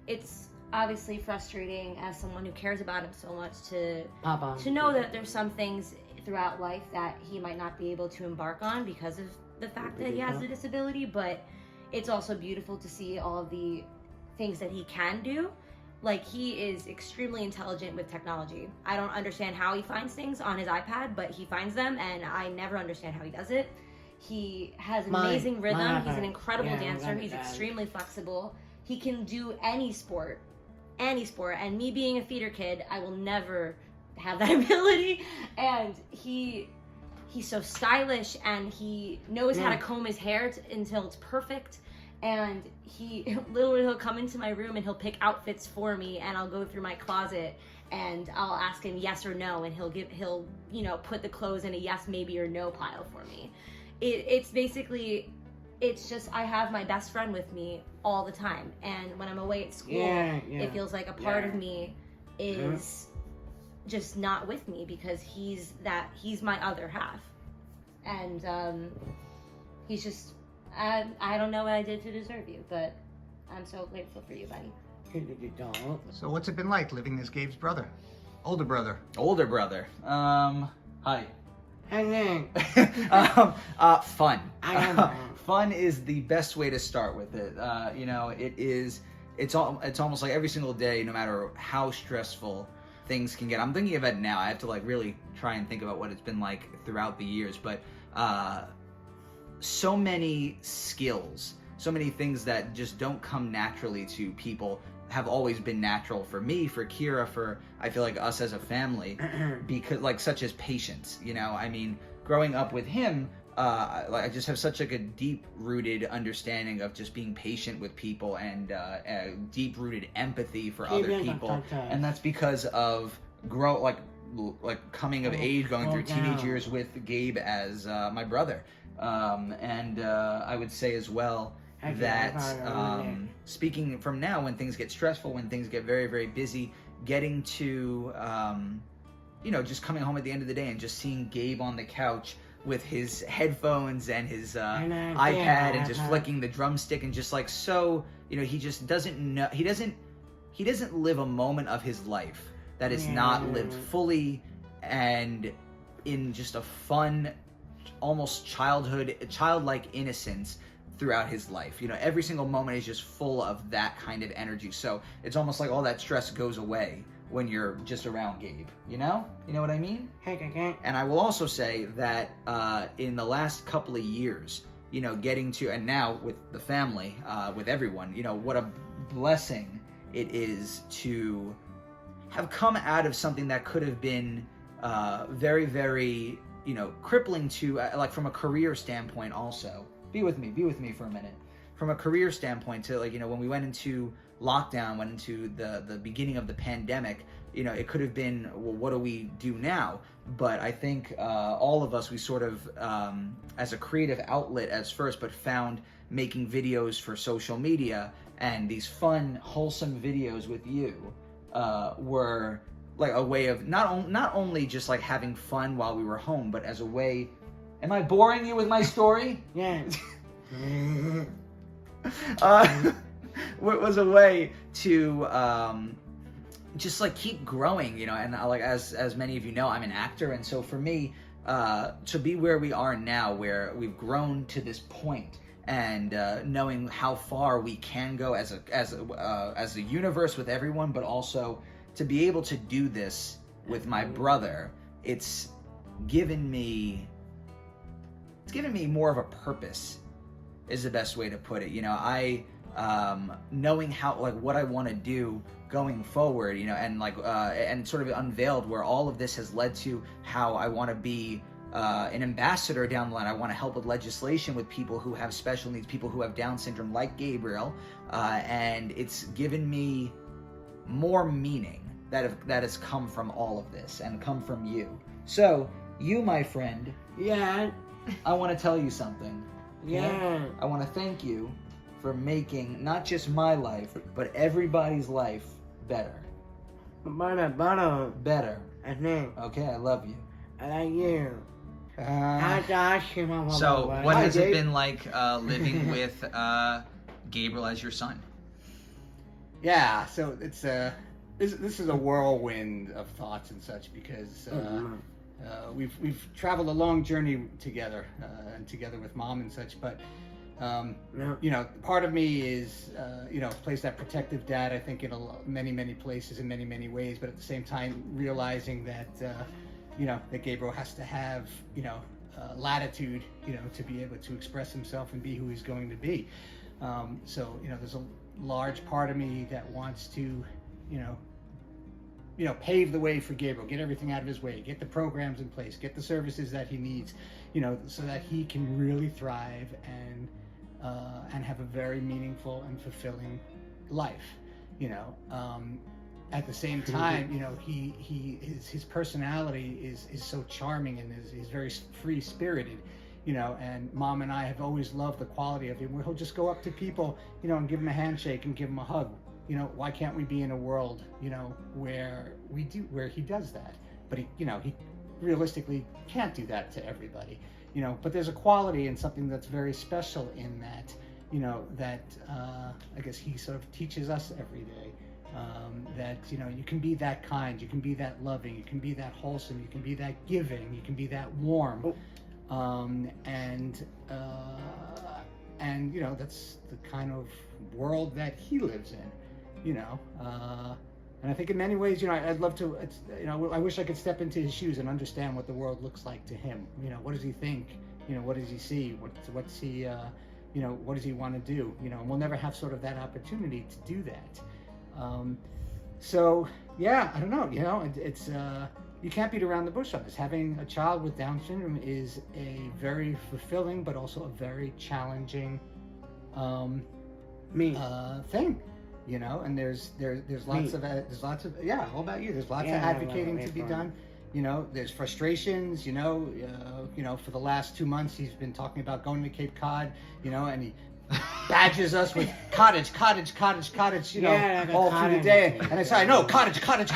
It's obviously frustrating as someone who cares about him so much to know that there's some things throughout life that he might not be able to embark on because of the fact that he has a disability, but it's also beautiful to see all of the things that he can do. Like, he is extremely intelligent with technology. I don't understand how he finds things on his iPad, but he finds them, and I never understand how he does it. He has amazing rhythm. He's an incredible dancer. He's extremely flexible. He can do any sport. And me being a feeder kid, I will never have that ability. And he's so stylish, and he knows how to comb his hair until it's perfect. And he'll come into my room and he'll pick outfits for me, and I'll go through my closet and I'll ask him yes or no, and he'll put the clothes in a yes, maybe, or no pile for me. It's just I have my best friend with me all the time, and when I'm away at school, it feels like a part of me is just not with me, because he's my other half, and he's just I don't know what I did to deserve you, but I'm so grateful for you, buddy. So what's it been like living as Gabe's brother? Older brother. Hi. Fun. Fun is the best way to start with it. It's almost like every single day, no matter how stressful things can get. I'm thinking of it now. I have to really try and think about what it's been like throughout the years, but so many skills, so many things that just don't come naturally to people have always been natural for me, for Kira, for I feel like us as a family, because such as patience. Growing up with him, I just have such like a deep-rooted understanding of just being patient with people and deep-rooted empathy for other people, and that's because of coming of age, going through teenage years with Gabe as my brother, and I would say as well that speaking from now, when things get stressful, when things get very, very busy, getting to just coming home at the end of the day and just seeing Gabe on the couch with his headphones and his iPad and just flicking the drumstick and just like, so, he just doesn't know, he doesn't live a moment of his life that is not lived fully and in just a fun, almost childlike innocence throughout his life. Every single moment is just full of that kind of energy. So it's almost like all that stress goes away when you're just around Gabe, you know what I mean? And I will also say that in the last couple of years, getting to, and now with the family, with everyone, what a blessing it is to have come out of something that could have been very, very, crippling to, like from a career standpoint also. Be with me for a minute. From a career standpoint to when we went into lockdown, went into the beginning of the pandemic, it could have been, well, what do we do now? But I think all of us, we sort of, as a creative outlet as first, but found making videos for social media and these fun, wholesome videos with you were like a way of not only just like having fun while we were home, but as a way. Am I boring you with my story? Yeah. Was a way to just like keep growing, and like as many of you know, I'm an actor, and so for me to be where we are now, where we've grown to this point, and knowing how far we can go as a universe with everyone, but also to be able to do this with my brother, it's given me more of a purpose, is the best way to put it. I knowing how, like, what I want to do going forward, and like and sort of unveiled where all of this has led to, how I want to be an ambassador down the line. I want to help with legislation with people who have special needs, people who have Down syndrome, like Gabriel, and it's given me more meaning that has come from all of this and come from you. So you, my friend, I want to tell you something. Yeah. I want to thank you for making not just my life, but everybody's life better. Better. Okay, I love you. I like you. So, what has it been like living with Gabriel as your son? Yeah, so it's this is a whirlwind of thoughts and such, because we've traveled a long journey together, and together with Mom and such, but part of me is plays that protective dad, I think, in many places, in many ways, but at the same time realizing that that Gabriel has to have latitude to be able to express himself and be who he's going to be. So there's a large part of me that wants to pave the way for Gabriel, get everything out of his way, get the programs in place, get the services that he needs, so that he can really thrive and have a very meaningful and fulfilling life. At the same time, his personality is so charming, and he's very free spirited. And Mom and I have always loved the quality of him, where he'll just go up to people, and give them a handshake and give them a hug. Why can't we be in a world, where he does that? But he realistically can't do that to everybody, but there's a quality and something that's very special in that, that I guess he sort of teaches us every day, that, you can be that kind, you can be that loving, you can be that wholesome, you can be that giving, you can be that warm. And that's the kind of world that he lives in. And I think in many ways, I'd love to, I wish I could step into his shoes and understand what the world looks like to him. What does he think? What does he see? What's he, what does he want to do? And we'll never have sort of that opportunity to do that. So yeah, I don't know, it's, you can't beat around the bush on this. Having a child with Down syndrome is a very fulfilling, but also a very challenging thing, you know. And there's lots of yeah. All about you. There's lots of advocating to be done. You know, there's frustrations. You know, for the last 2 months he's been talking about going to Cape Cod. You know, and he badges us with cottage, you know, all through the day. And I say, I know, cottage. We're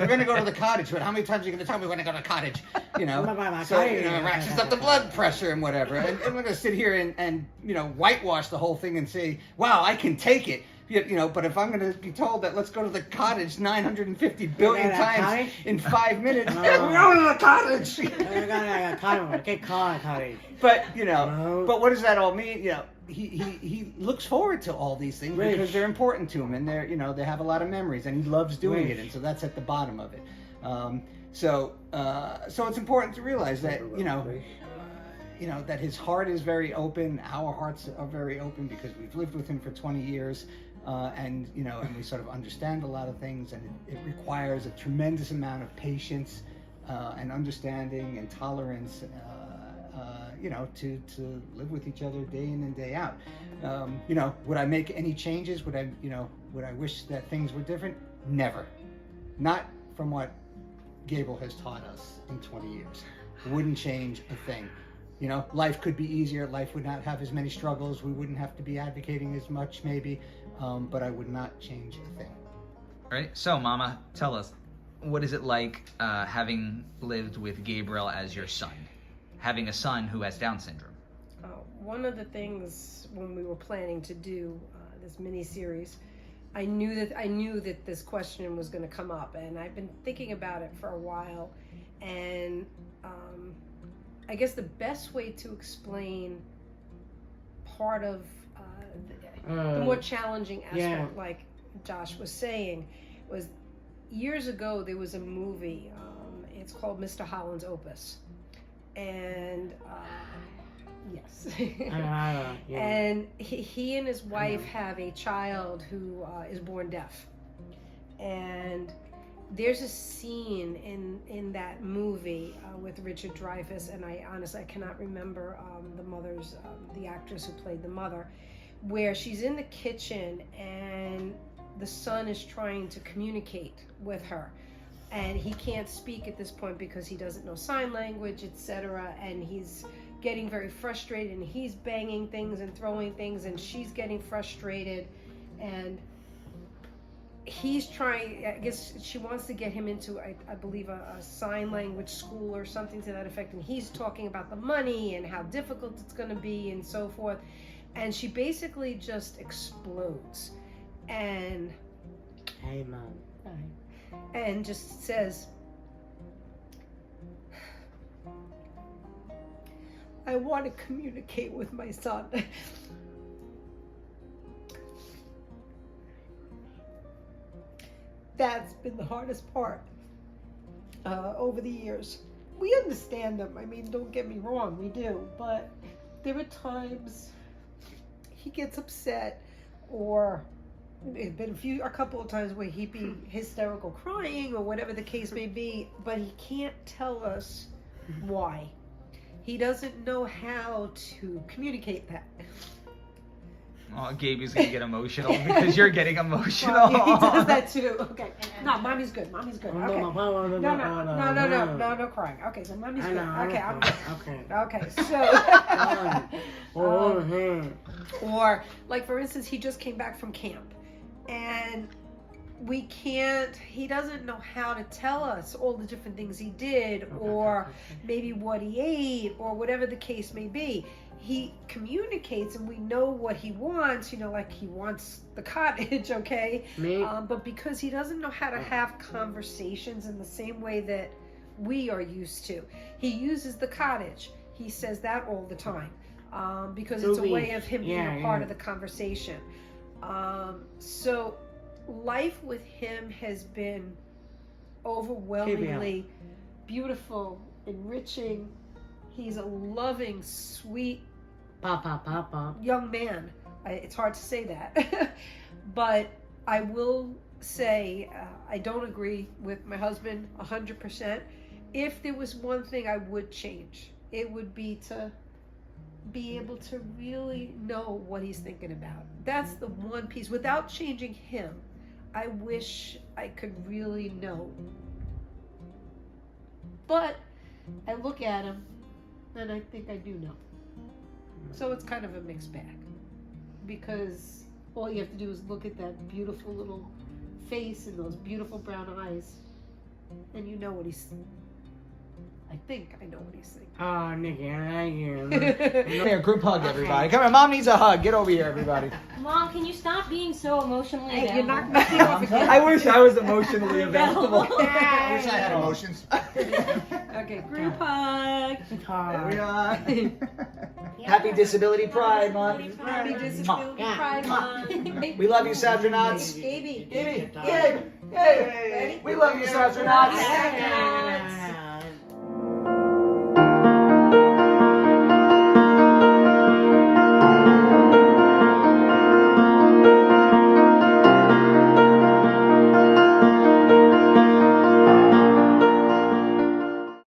going to go to the cottage, but how many times are you going to tell me we're going to go to the cottage? You know, so, you know, it ratchets up the blood pressure and whatever. And we're going to sit here and, you know, whitewash the whole thing and say, wow, I can take it. You know, but if I'm going to be told that let's go to the cottage 950 billion times in 5 minutes, we're going to the cottage. But, you know, but what does that all mean? You know, he looks forward to all these things because they're important to him, and they're, you know, they have a lot of memories, and he loves doing it, and so that's at the bottom of it. So it's important to realize that, you know, that his heart is very open. Our hearts are very open because we've lived with him for 20 years. And, you know, and we sort of understand a lot of things, and it requires a tremendous amount of patience and understanding and tolerance, you know, to live with each other day in and day out. You know, would I make any changes? Would I wish that things were different? Never. Not from what Gabriel has taught us in 20 years. Wouldn't change a thing. You know, life could be easier. Life would not have as many struggles. We wouldn't have to be advocating as much, maybe. But I would not change a thing. All right. So, Mama, tell us, what is it like having lived with Gabriel as your son? Having a son who has Down syndrome? One of the things when we were planning to do this mini-series, I knew that this question was going to come up, and I've been thinking about it for a while. And I guess the best way to explain part of the more challenging aspect, like Josh was saying, was years ago there was a movie. It's called Mr. Holland's Opus, and yes, and he and his wife have a child who is born deaf, and there's a scene in that movie with Richard Dreyfuss, and I honestly cannot remember the actress who played the mother, where she's in the kitchen and the son is trying to communicate with her, and he can't speak at this point because he doesn't know sign language, etc., and he's getting very frustrated, and he's banging things and throwing things, and she's getting frustrated, and he's trying, I guess she wants to get him into, I believe, a sign language school or something to that effect, and he's talking about the money and how difficult it's going to be and so forth, and she basically just explodes and hey, Mom. And just says, I want to communicate with my son. That's been the hardest part over the years. We understand them. I mean, don't get me wrong, we do. But there are times he gets upset, or there's been a couple of times where he'd be hysterical crying or whatever the case may be, but he can't tell us why. He doesn't know how to communicate that. Oh, Gabe is going to get emotional because you're getting emotional. Well, he does that too. Okay. No, mommy's good. Mommy's good. Okay. No crying. Okay, so mommy's good. Okay, I'm good. Okay, so. Or, like, for instance, he just came back from camp. And he doesn't know how to tell us all the different things he did, or maybe what he ate, or whatever the case may be. He communicates, and we know what he wants, like he wants the cottage, okay? But because he doesn't know how to have conversations in the same way that we are used to, he uses the cottage. He says that all the time, because it's a way of him being a part of the conversation. So life with him has been overwhelmingly beautiful, enriching. He's a loving, sweet young man. It's hard to say that. But I will say I don't agree with my husband 100%. If there was one thing I would change, it would be to be able to really know what he's thinking about. That's the one piece. Without changing him, I wish I could really know. But I look at him and I think I do know. So it's kind of a mixed bag. Because all you have to do is look at that beautiful little face and those beautiful brown eyes, and you know what he's. I think I know what he's thinking. Oh, Nikki, I like you. Come here, group hug, everybody. Come here, Mom needs a hug. Get over here, everybody. Mom, can you stop being so emotionally Hey, available? you're not messing off again. I wish I was emotionally available. I wish I had emotions. Okay, group hug. There we are. Happy Disability Pride Month. Happy Disability Pride Month. We love you, Saftronauts. Gabe. Gabe. Gabe. We love you, Saftronauts.